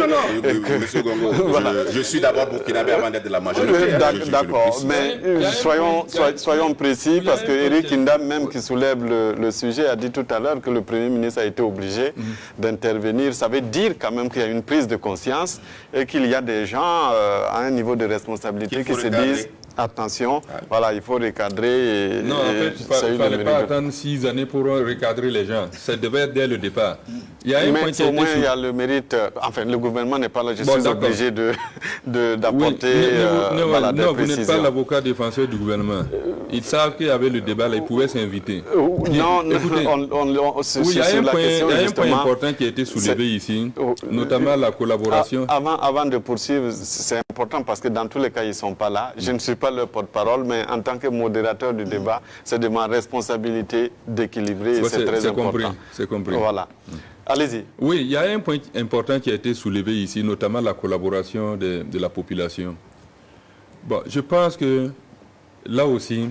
monsieur Gongo, voilà. je suis d'abord burkinabé avant d'être de la majorité. D'accord, mais soyons précis parce que Eric Indam, même qui soulève le sujet, a dit tout à l'heure que le Premier ministre a été obligé d'intervenir. Ça veut dire quand même qu'il y a une prise de conscience et qu'il y a des gens à un niveau de responsabilité qui se disent attention, voilà, il faut recadrer. Non, en fait, il ne fallait pas attendre 6 années pour recadrer les gens. Ça devait être dès le départ. Il y a un point au moins, il y a le mérite. Enfin, le gouvernement n'est pas là. Je suis obligé d'apporter des non, vous n'êtes précisions. pas l'avocat défenseur du gouvernement. Ils savent qu'il y avait le débat, là, ils pouvaient s'inviter. Non, écoutez, il y a un point important qui a été soulevé ici, notamment la collaboration. Avant de poursuivre, c'est important parce que dans tous les cas, ils ne sont pas là. Je ne suis pas leur porte-parole, mais en tant que modérateur du débat, c'est de ma responsabilité d'équilibrer et c'est très important. C'est compris. Voilà. Allez-y. Oui, il y a un point important qui a été soulevé ici, notamment la collaboration de la population. Bon, je pense que là aussi,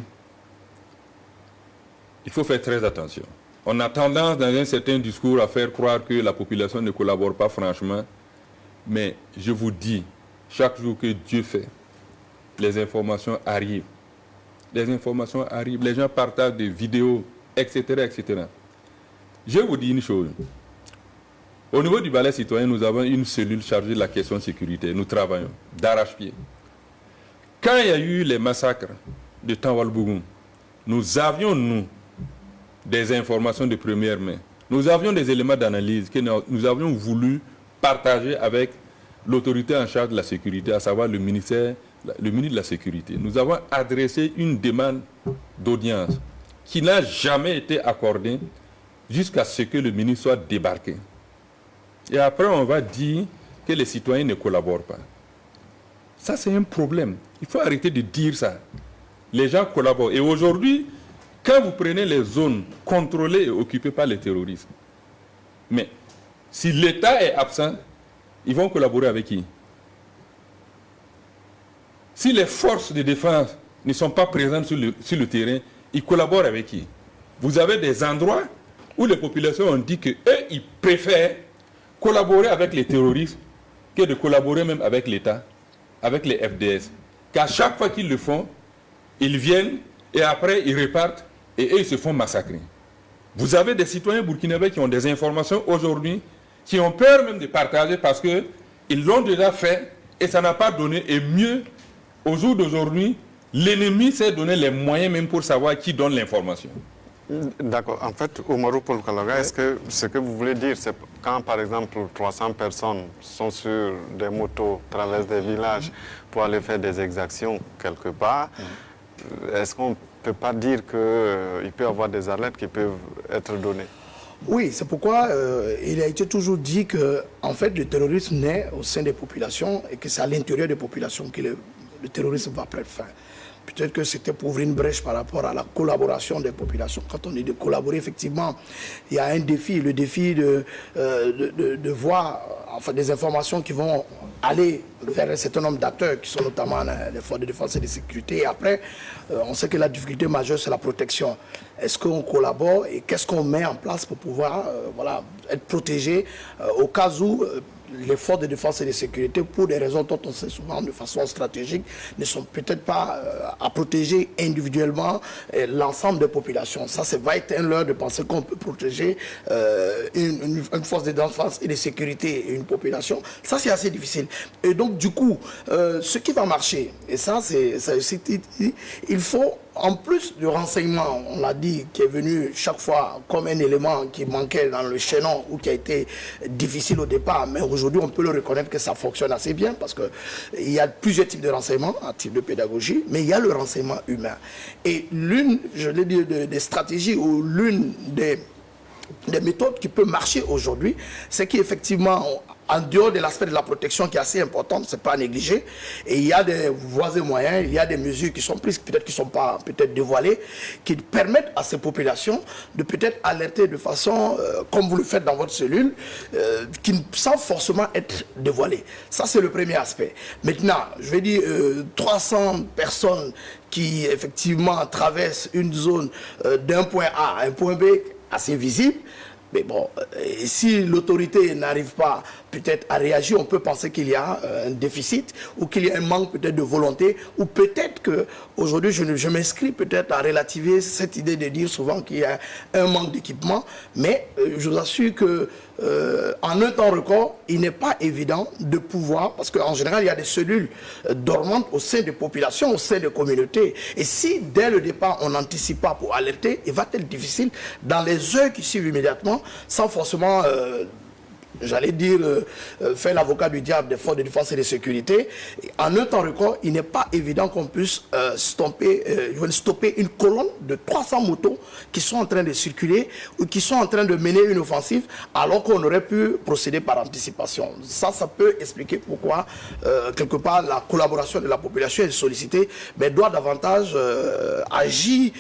il faut faire très attention. On a tendance dans un certain discours à faire croire que la population ne collabore pas franchement, mais je vous dis, chaque jour que Dieu fait, les informations arrivent. Les informations arrivent, les gens partagent des vidéos, etc., etc. Je vous dis une chose. Au niveau du Balai citoyen, nous avons une cellule chargée de la question de sécurité. Nous travaillons d'arrache-pied. Quand il y a eu les massacres de Tanwalbougoum, nous avions, nous, des informations de première main. Nous avions des éléments d'analyse que nous avions voulu partager avec l'autorité en charge de la sécurité, à savoir le ministre de la Sécurité. Nous avons adressé une demande d'audience qui n'a jamais été accordée jusqu'à ce que le ministre soit débarqué. Et après, on va dire que les citoyens ne collaborent pas. Ça, c'est un problème. Il faut arrêter de dire ça. Les gens collaborent. Et aujourd'hui, quand vous prenez les zones contrôlées et occupées par les terroristes, mais si l'État est absent, ils vont collaborer avec qui? Si les forces de défense ne sont pas présentes sur le terrain, ils collaborent avec qui? Vous avez des endroits où les populations ont dit qu'eux, ils préfèrent collaborer avec les terroristes que de collaborer même avec l'État, avec les FDS. Qu'à chaque fois qu'ils le font, ils viennent et après ils repartent et eux, ils se font massacrer. Vous avez des citoyens burkinabés qui ont des informations aujourd'hui, qui ont peur même de partager parce qu'ils l'ont déjà fait et ça n'a pas donné. Et mieux, au jour d'aujourd'hui, l'ennemi s'est donné les moyens même pour savoir qui donne l'information. D'accord. En fait, Oumarou Paul Kalaga, est-ce que ce que vous voulez dire, c'est quand par exemple 300 personnes sont sur des motos, traversent des villages pour aller faire des exactions quelque part, est-ce qu'on ne peut pas dire qu'il peut y avoir des alertes qui peuvent être données? Oui, c'est pourquoi il a été toujours dit que en fait, le terrorisme naît au sein des populations et que c'est à l'intérieur des populations que le terrorisme va prendre fin. Peut-être que c'était pour ouvrir une brèche par rapport à la collaboration des populations. Quand on dit de collaborer, effectivement, il y a un défi, le défi de voir enfin, des informations qui vont aller vers un certain nombre d'acteurs, qui sont notamment les forces de défense et de sécurité. Et après, on sait que la difficulté majeure, c'est la protection. Est-ce qu'on collabore et qu'est-ce qu'on met en place pour pouvoir voilà, être protégé au cas où les forces de défense et de sécurité, pour des raisons dont on sait souvent de façon stratégique, ne sont peut-être pas à protéger individuellement l'ensemble des populations. Ça, c'est va être un leurre de penser qu'on peut protéger une force de défense et de sécurité et une population. Ça, c'est assez difficile. Et donc, du coup, ce qui va marcher, et ça, il faut, en plus du renseignement, on l'a dit, qui est venu chaque fois comme un élément qui manquait dans le chaînon ou qui a été difficile au départ, mais aujourd'hui on peut le reconnaître que ça fonctionne assez bien parce qu'il y a plusieurs types de renseignements, un type de pédagogie, mais il y a le renseignement humain. Et l'une, je l'ai dit, des stratégies ou l'une des méthodes qui peut marcher aujourd'hui, c'est qu'effectivement, en dehors de l'aspect de la protection qui est assez important, c'est pas à négliger, et il y a des voies et moyens, il y a des mesures qui sont prises, peut-être qui ne sont pas peut-être dévoilées, qui permettent à ces populations de peut-être alerter de façon, comme vous le faites dans votre cellule, sans forcément être dévoilées. Ça, c'est le premier aspect. Maintenant, je vais dire 300 personnes qui, effectivement, traversent une zone d'un point A à un point B assez visible. Mais bon, si l'autorité n'arrive pas peut-être à réagir, on peut penser qu'il y a un déficit ou qu'il y a un manque peut-être de volonté, ou peut-être qu'aujourd'hui je m'inscris peut-être à relativiser cette idée de dire souvent qu'il y a un manque d'équipement, mais je vous assure que en un temps record, il n'est pas évident de pouvoir, parce qu'en général il y a des cellules dormantes au sein des populations, au sein des communautés, et si dès le départ on n'anticipe pas pour alerter, il va être difficile dans les heures qui suivent immédiatement, sans forcément j'allais dire, faire l'avocat du diable des forces de défense et de sécurité. En un temps record, il n'est pas évident qu'on puisse stopper une colonne de 300 motos qui sont en train de circuler ou qui sont en train de mener une offensive alors qu'on aurait pu procéder par anticipation. Ça peut expliquer pourquoi, quelque part, la collaboration de la population est sollicitée, mais doit davantage agir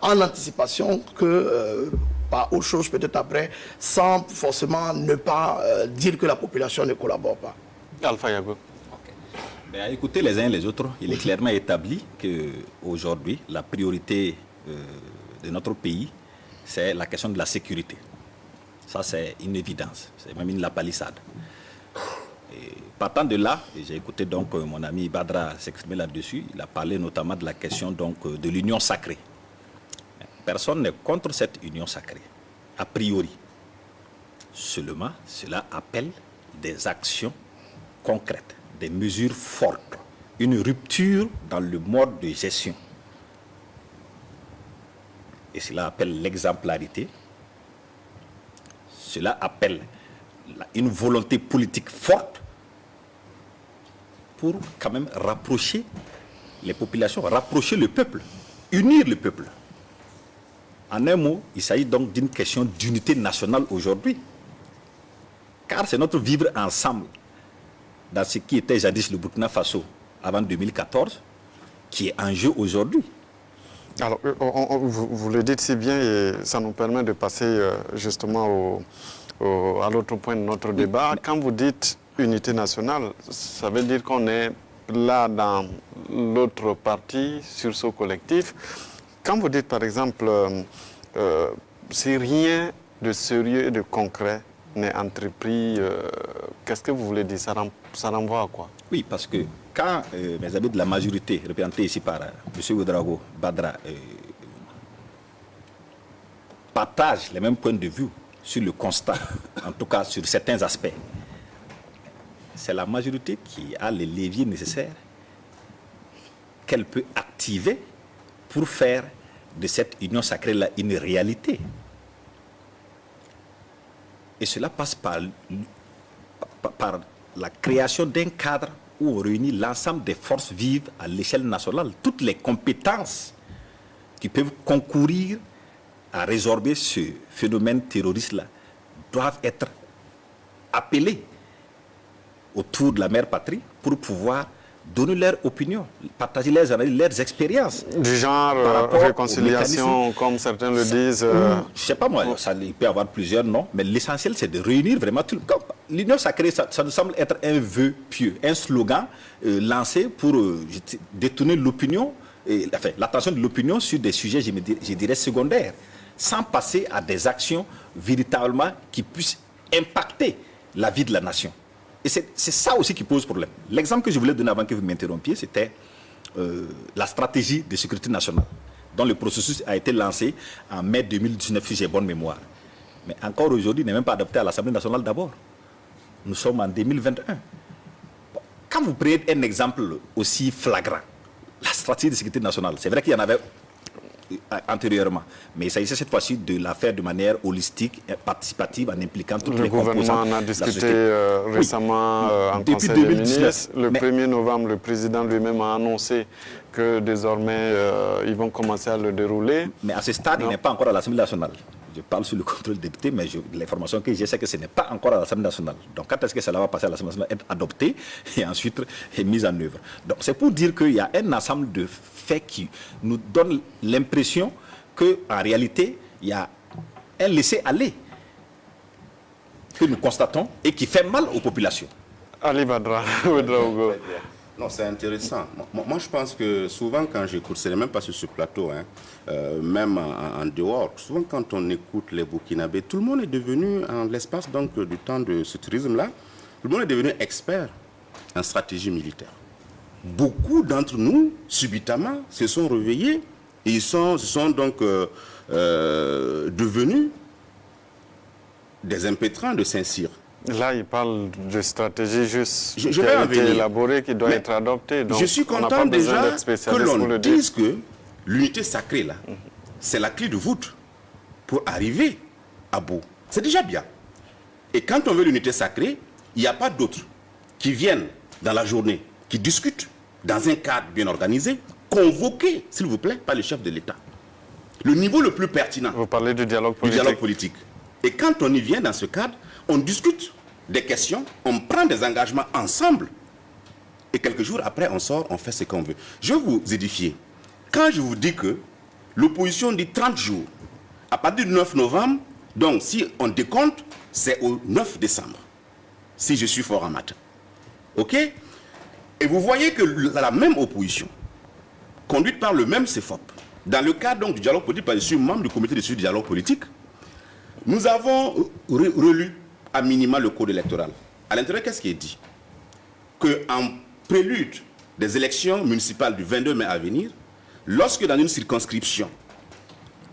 en anticipation que pas autre chose peut-être après, sans forcément ne pas dire que la population ne collabore pas. Alpha Yago. Okay. À écouter les uns et les autres, il est clairement établi qu'aujourd'hui, la priorité de notre pays, c'est la question de la sécurité. Ça, c'est une évidence, c'est même une lapalissade. Et partant de là, j'ai écouté donc mon ami Badra s'exprimer là-dessus, il a parlé notamment de la question donc, de l'union sacrée. Personne n'est contre cette union sacrée, a priori. Seulement, cela appelle des actions concrètes, des mesures fortes, une rupture dans le mode de gestion. Et cela appelle l'exemplarité, cela appelle une volonté politique forte pour quand même rapprocher les populations, rapprocher le peuple, unir le peuple. En un mot, il s'agit donc d'une question d'unité nationale aujourd'hui. Car c'est notre vivre ensemble dans ce qui était jadis le Burkina Faso avant 2014 qui est en jeu aujourd'hui. Alors, vous le dites si bien et ça nous permet de passer justement à l'autre point de notre débat. Quand vous dites unité nationale, ça veut dire qu'on est là dans l'autre partie, sur ce collectif. Quand vous dites par exemple, si rien de sérieux et de concret n'est entrepris, qu'est-ce que vous voulez dire? Ça renvoie à quoi? Oui, parce que quand mes amis de la majorité, représentés ici par M. Ouedraogo Badra, partagent les mêmes points de vue sur le constat, en tout cas sur certains aspects, c'est la majorité qui a les leviers nécessaires qu'elle peut activer pour faire de cette union sacrée-là une réalité. Et cela passe par la création d'un cadre où on réunit l'ensemble des forces vives à l'échelle nationale, toutes les compétences qui peuvent concourir à résorber ce phénomène terroriste-là doivent être appelées autour de la mère patrie pour pouvoir donner leur opinion, partager leurs analyses, leurs expériences. Du genre réconciliation, comme certains le disent. Je ne sais pas moi, il peut y avoir plusieurs noms, mais l'essentiel c'est de réunir vraiment tout. L'union sacrée, ça nous semble être un vœu pieux, un slogan lancé pour détourner l'opinion, enfin, l'attention de l'opinion sur des sujets, je dirais, secondaires, sans passer à des actions véritablement qui puissent impacter la vie de la nation. Et c'est ça aussi qui pose problème. L'exemple que je voulais donner avant que vous m'interrompiez, c'était la stratégie de sécurité nationale, dont le processus a été lancé en mai 2019, si j'ai bonne mémoire. Mais encore aujourd'hui, il n'est même pas adopté à l'Assemblée nationale d'abord. Nous sommes en 2021. Bon, quand vous prenez un exemple aussi flagrant, la stratégie de sécurité nationale, c'est vrai qu'il y en avait antérieurement, mais il s'agissait cette fois-ci de la faire de manière holistique, participative, en impliquant toutes les composantes. Le gouvernement en a discuté récemment en Conseil des ministres. Le 1er novembre, le président lui-même a annoncé que désormais, ils vont commencer à le dérouler. Mais à ce stade, il n'est pas encore à l'Assemblée nationale. Je parle sous le contrôle des députés, mais l'information que j'ai, c'est que ce n'est pas encore à l'Assemblée nationale. Donc, quand est-ce que cela va passer à l'Assemblée nationale, être adopté et ensuite mis en œuvre? Donc, c'est pour dire qu'il y a un ensemble de faits qui nous donnent l'impression qu'en réalité, il y a un laisser-aller que nous constatons et qui fait mal aux populations. Ali Badra, Ouedraogo. Non, c'est intéressant. Moi, je pense que souvent, quand j'écoute, ce n'est même pas sur ce plateau, hein, même en dehors, souvent quand on écoute les Burkinabés, tout le monde est devenu, en l'espace donc du temps de ce tourisme-là, tout le monde est devenu expert en stratégie militaire. Beaucoup d'entre nous, subitement, se sont réveillés et ils se sont donc devenus des impétrants de Saint-Cyr. Là, il parle de stratégie juste qui a été élaborée, qui doit être adoptée. Donc, je suis content déjà que l'on dise que l'unité sacrée, là, c'est la clé de voûte pour arriver à bout. C'est déjà bien. Et quand on veut l'unité sacrée, il n'y a pas d'autres qui viennent dans la journée, qui discutent dans un cadre bien organisé, convoqués, s'il vous plaît, par le chef de l'État. Le niveau le plus pertinent. Vous parlez du dialogue politique. Du dialogue politique. Et quand on y vient dans ce cadre, on discute des questions, on prend des engagements ensemble, et quelques jours après, on sort, on fait ce qu'on veut. Je vais vous édifier. Quand je vous dis que l'opposition dit 30 jours, à partir du 9 novembre, donc si on décompte, c'est au 9 décembre, si je suis fort en matin. OK? Et vous voyez que la même opposition, conduite par le même CEFOP, dans le cadre donc, du dialogue politique, parce que je suis membre du comité de suivi du dialogue politique, nous avons relu à minima le code électoral. À l'intérieur, qu'est-ce qui est dit? Qu'en prélude des élections municipales du 22 mai à venir, lorsque dans une circonscription,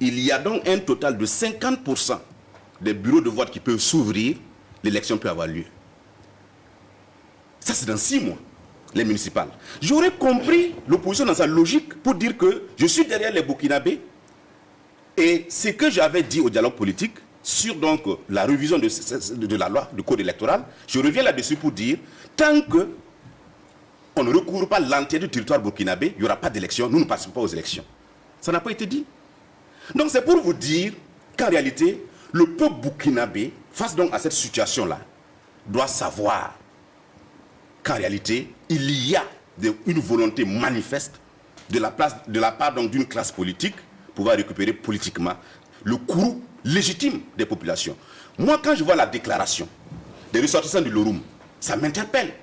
il y a donc un total de 50% des bureaux de vote qui peuvent s'ouvrir, l'élection peut avoir lieu. Ça, c'est dans 6 mois, les municipales. J'aurais compris l'opposition dans sa logique pour dire que je suis derrière les Burkinabés et ce que j'avais dit au dialogue politique, sur donc la révision de la loi, du code électoral, je reviens là-dessus pour dire, tant que on ne recouvre pas l'entièreté du territoire burkinabé, il n'y aura pas d'élection, nous ne participons pas aux élections. Ça n'a pas été dit. Donc c'est pour vous dire qu'en réalité, le peuple burkinabé, face donc à cette situation-là, doit savoir qu'en réalité, il y a une volonté manifeste de la part d'une classe politique pour pouvoir récupérer politiquement le courroux légitime des populations. Moi, quand je vois la déclaration des ressortissants de l'Orum, Ça m'interpelle.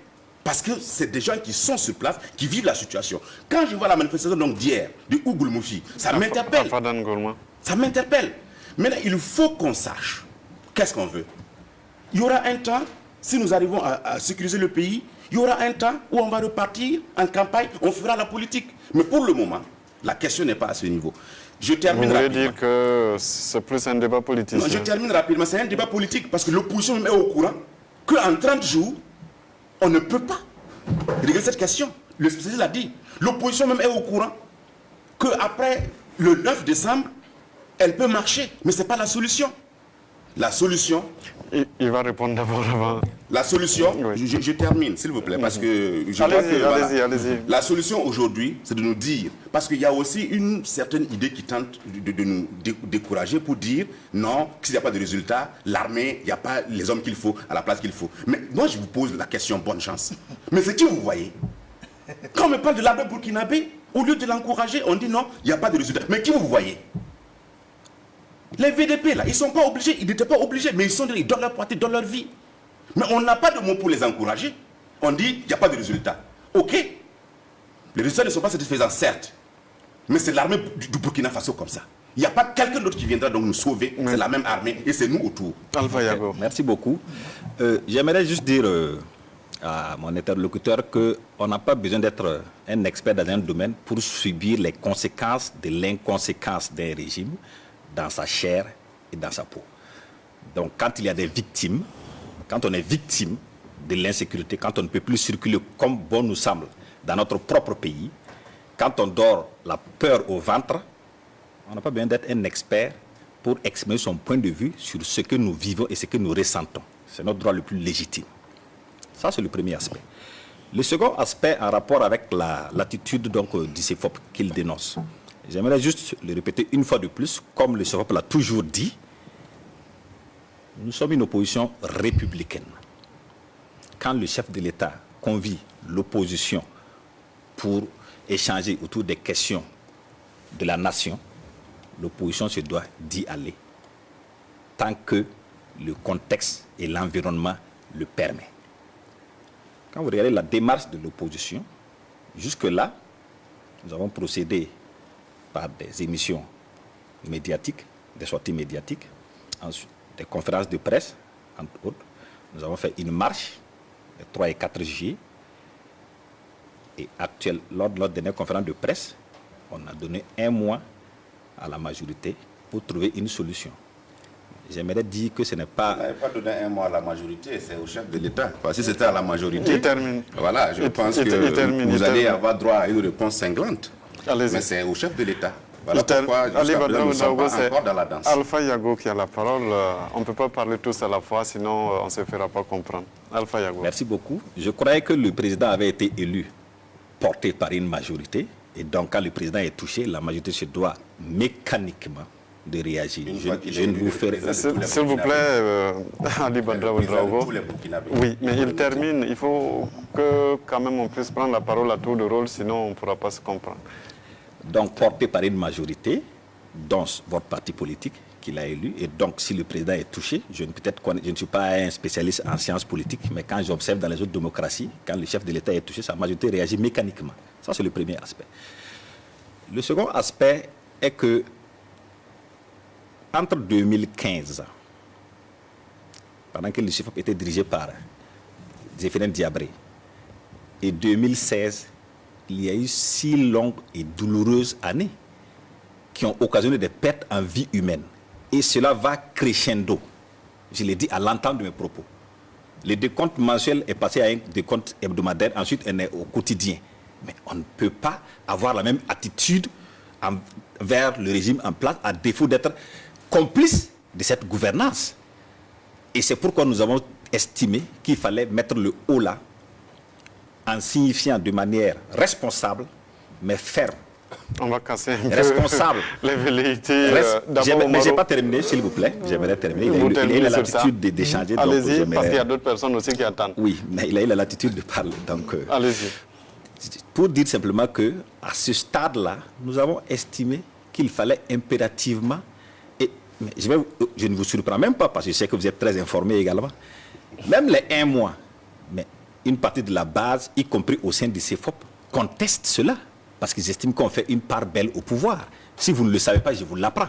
Parce que c'est des gens qui sont sur place, qui vivent la situation. Quand je vois la manifestation d'hier, de Ougoul Moufi, ça m'interpelle. Ça m'interpelle. Maintenant, il faut qu'on sache qu'est-ce qu'on veut. Il y aura un temps, si nous arrivons à sécuriser le pays, il y aura un temps où on va repartir en campagne, on fera la politique. Mais pour le moment, la question n'est pas à ce niveau. Je termine Vous voulez rapidement. dire que c'est plus un débat politique? Non, je termine rapidement. C'est un débat politique parce que l'opposition est au courant qu'en 30 jours, on ne peut pas régler cette question. Le spécialiste l'a dit. L'opposition même est au courant qu'après le 9 décembre, elle peut marcher. Mais ce n'est pas la solution. La solution... Il va répondre d'abord avant. La solution, Oui. je termine, s'il vous plaît, parce que je vois que... Allez-y. La solution aujourd'hui, c'est de nous dire, parce qu'il y a aussi une certaine idée qui tente de nous décourager pour dire, non, s'il n'y a pas de résultat, l'armée, il n'y a pas les hommes qu'il faut à la place qu'il faut. Mais moi, je vous pose la question, bonne chance. Mais c'est qui vous voyez? Quand on me parle de l'armée burkinabé, au lieu de l'encourager, on dit non, il n'y a pas de résultat. Mais qui vous voyez? Les VDP, là, ils ne sont pas obligés, ils n'étaient pas obligés, mais ils donnent leur partie, ils donnent leur vie. Mais on n'a pas de mots pour les encourager. On dit, il n'y a pas de résultat. Ok, les résultats ne sont pas satisfaisants, certes, mais c'est l'armée du Burkina Faso comme ça. Il n'y a pas quelqu'un d'autre qui viendra donc nous sauver, c'est la même armée, et c'est nous autour. Alpha Yago. Merci beaucoup. J'aimerais juste dire à mon interlocuteur qu'on n'a pas besoin d'être un expert dans un domaine pour subir les conséquences de l'inconséquence d'un régime dans sa chair et dans sa peau. Donc quand il y a des victimes, quand on est victime de l'insécurité, quand on ne peut plus circuler comme bon nous semble dans notre propre pays, quand on dort la peur au ventre, on n'a pas besoin d'être un expert pour exprimer son point de vue sur ce que nous vivons et ce que nous ressentons. C'est notre droit le plus légitime. Ça, c'est le premier aspect. Le second aspect en rapport avec l'attitude du CEFOP qu'il dénonce. J'aimerais juste le répéter une fois de plus, comme le CEFOP l'a toujours dit, nous sommes une opposition républicaine. Quand le chef de l'État convie l'opposition pour échanger autour des questions de la nation, l'opposition se doit d'y aller, tant que le contexte et l'environnement le permettent. Quand vous regardez la démarche de l'opposition, jusque-là, nous avons procédé par des émissions médiatiques, des sorties médiatiques, ensuite des conférences de presse, entre autres. Nous avons fait une marche le 3 et 4 juillet. Et lors de notre dernière conférence de presse, on a donné 1 mois à la majorité pour trouver une solution. J'aimerais dire que ce n'est pas... Vous n'avez pas donné 1 mois à la majorité, c'est au chef de l'État. Parce que si c'était à la majorité, Il termine. voilà, je pense que vous allez avoir droit à une réponse cinglante. Mais c'est au chef de l'État. Voilà pourquoi jusqu'à présent, nous ne sommes pas encore dans la danse. Alpha Yago qui a la parole. On ne peut pas parler tous à la fois, sinon on ne se fera pas comprendre. Alpha Yago. Merci beaucoup. Je croyais que le président avait été élu porté par une majorité. Et donc, quand le président est touché, la majorité se doit mécaniquement de réagir. Je ne vous ferai... S'il vous plaît, Ali Badra Ouedraogo. Oui, mais il termine. Il faut que quand même on puisse prendre la parole à tour de rôle, sinon on ne pourra pas se comprendre. Donc, porté par une majorité, dont votre parti politique qu'il a élu. Et donc, si le président est touché, je ne suis pas un spécialiste en sciences politiques, mais quand j'observe dans les autres démocraties, quand le chef de l'État est touché, sa majorité réagit mécaniquement. Ça, c'est le premier aspect. Le second aspect est que, entre 2015, pendant que le CEFOP était dirigé par Zéphirine Diabré, et 2016, il y a eu 6 longues et douloureuses années qui ont occasionné des pertes en vie humaine. Et cela va crescendo. Je l'ai dit à l'entente de mes propos. Le décompte mensuel est passé à un décompte hebdomadaire, ensuite on est au quotidien. Mais on ne peut pas avoir la même attitude vers le régime en place, à défaut d'être complice de cette gouvernance. Et c'est pourquoi nous avons estimé qu'il fallait mettre le haut là, en signifiant de manière responsable, mais ferme. On va casser un responsable. peu les velléités. Mais je n'ai pas terminé, s'il vous plaît. J'aimerais terminer. Il a l'attitude d'échanger. Allez-y, parce qu'il y a d'autres personnes aussi qui attendent. Oui, mais il a eu la latitude de parler. Allez-y. Pour dire simplement que à ce stade-là, nous avons estimé qu'il fallait impérativement, et je ne vous surprends même pas, parce que je sais que vous êtes très informés également, même les 1 mois Mais une partie de la base, y compris au sein du CFOP, conteste cela. Parce qu'ils estiment qu'on fait une part belle au pouvoir. Si vous ne le savez pas, je vous l'apprends.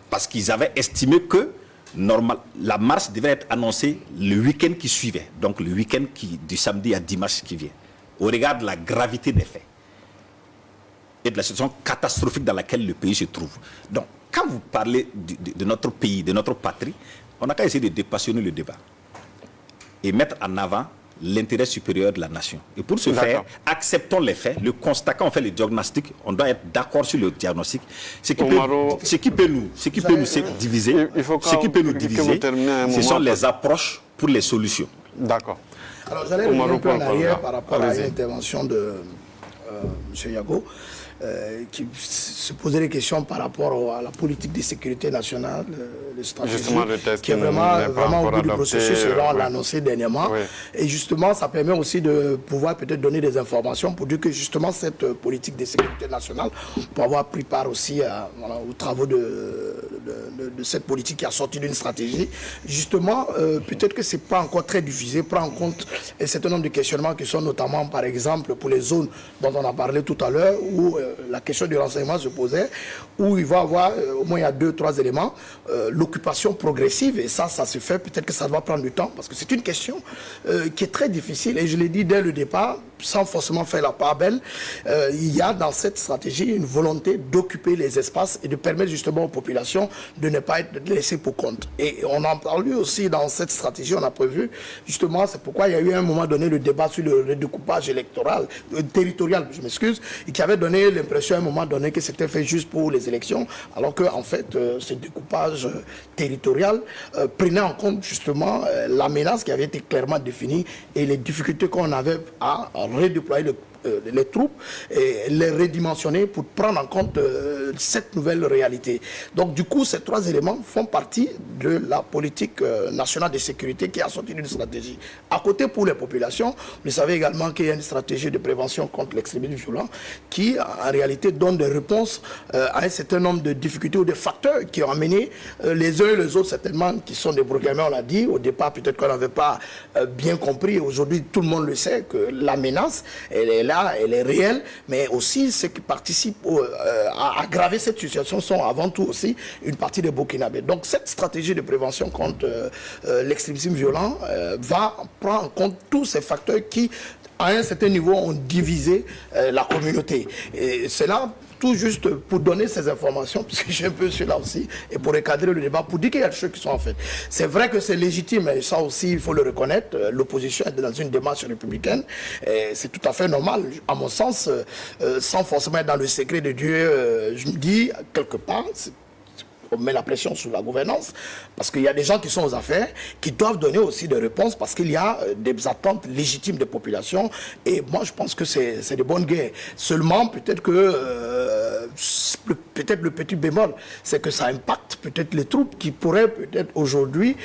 Parce qu'ils avaient estimé que la marche devait être annoncée le week-end qui suivait. Donc le week-end du samedi à dimanche qui vient. Au regard de la gravité des faits. Et de la situation catastrophique dans laquelle le pays se trouve. Donc, quand vous parlez de notre pays, de notre patrie, on n'a qu'à essayer de dépassionner le débat. Et mettre en avant l'intérêt supérieur de la nation. Et pour ce faire, acceptons les faits, le constat, quand on fait le diagnostic, on doit être d'accord sur le diagnostic. Ce qui peut nous diviser, ce sont les approches pour les solutions. D'accord. Alors j'allais revenir un peu en arrière par rapport à l'intervention de M. Yago, qui se posait des questions par rapport à la politique de sécurité nationale, le stratégie, qui est vraiment au bout du processus, et on l'a annoncé dernièrement. Oui. Et justement, ça permet aussi de pouvoir peut-être donner des informations pour dire que justement cette politique de sécurité nationale, pour avoir pris part aussi aux travaux de cette politique qui a sorti d'une stratégie, justement, peut-être que c'est pas encore très diffusé, prend en compte un certain nombre de questionnements qui sont notamment, par exemple, pour les zones dont on a parlé tout à l'heure, où la question du renseignement se posait, où il va y avoir, au moins il y a 2-3 éléments, l'occupation progressive, et ça se fait, peut-être que ça doit prendre du temps, parce que c'est une question qui est très difficile, et je l'ai dit dès le départ, sans forcément faire la part belle, il y a dans cette stratégie une volonté d'occuper les espaces et de permettre justement aux populations de ne pas être laissées pour compte. Et on en parle aussi dans cette stratégie, on a prévu, justement, c'est pourquoi il y a eu à un moment donné le débat sur le découpage électoral, territorial, je m'excuse, et qui avait donné l'impression à un moment donné que c'était fait juste pour les élections, alors que en fait, ce découpage territorial prenait en compte justement la menace qui avait été clairement définie et les difficultés qu'on avait à redéployer les troupes et les redimensionner pour prendre en compte cette nouvelle réalité. Donc du coup, ces 3 éléments font partie de la politique nationale de sécurité qui a sorti d'une stratégie. À côté, pour les populations, vous savez également qu'il y a une stratégie de prévention contre l'extrémisme violent qui, en réalité, donne des réponses à un certain nombre de difficultés ou de facteurs qui ont amené les uns et les autres, certainement, qui sont des programmés, on l'a dit. Au départ, peut-être qu'on n'avait pas bien compris. Aujourd'hui, tout le monde le sait que la menace, elle est là, elle est réelle, mais aussi ceux qui participent à aggraver cette situation sont avant tout aussi une partie des Burkinabés. Donc cette stratégie de prévention contre l'extrémisme violent va prendre en compte tous ces facteurs qui, à un certain niveau, ont divisé la communauté. Et c'est là, tout juste pour donner ces informations, puisque j'ai un peu celui-là aussi, et pour recadrer le débat, pour dire qu'il y a des choses qui sont en fait. C'est vrai que c'est légitime, et ça aussi, il faut le reconnaître, l'opposition est dans une démarche républicaine, et c'est tout à fait normal, à mon sens, sans forcément être dans le secret de Dieu, je me dis, quelque part, on met la pression sur la gouvernance, parce qu'il y a des gens qui sont aux affaires, qui doivent donner aussi des réponses, parce qu'il y a des attentes légitimes des populations, et moi je pense que c'est de bonnes guerres. Seulement, peut-être que, peut-être le petit bémol, c'est que ça impacte peut-être les troupes qui pourraient peut-être aujourd'hui,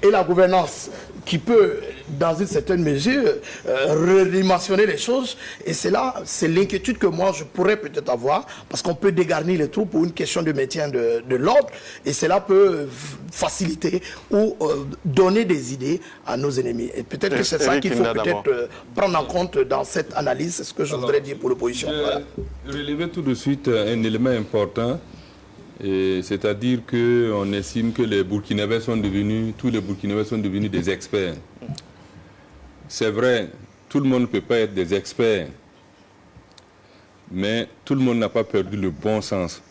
et la gouvernance qui peut, dans une certaine mesure, redimensionner les choses, et c'est là, c'est l'inquiétude que moi je pourrais peut-être avoir, parce qu'on peut dégarnir les troupes pour une question de maintien de l'ordre, et cela peut faciliter ou donner des idées à nos ennemis. Et peut-être que c'est ça qu'il faut peut-être prendre en compte dans cette analyse, c'est ce que je voudrais dire pour l'opposition. Voilà. Relever tout de suite un élément important, c'est-à-dire qu'on estime que les Burkinabés sont devenus, tous les Burkinabés sont devenus des experts. C'est vrai, tout le monde ne peut pas être des experts, mais tout le monde n'a pas perdu le bon sens.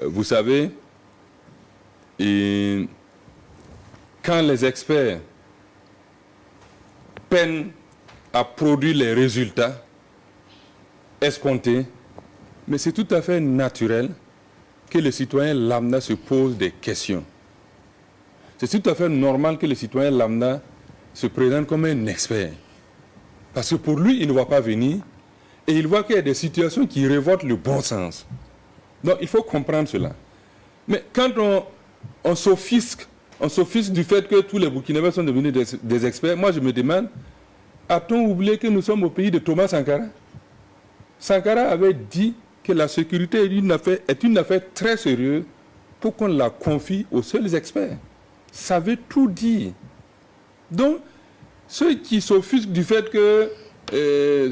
Vous savez, quand les experts peinent à produire les résultats escomptés, mais c'est tout à fait naturel que le citoyen lambda se pose des questions. C'est tout à fait normal que le citoyen lambda se présente comme un expert. Parce que pour lui, il ne va pas venir et il voit qu'il y a des situations qui révoltent le bon sens. Donc il faut comprendre cela. Mais quand on s'offusque du fait que tous les Burkinabés sont devenus des experts, moi je me demande, a-t-on oublié que nous sommes au pays de Thomas Sankara? Sankara avait dit que la sécurité est une affaire très sérieuse pour qu'on la confie aux seuls experts. Ça veut tout dire. Donc, ceux qui s'offusquent du fait que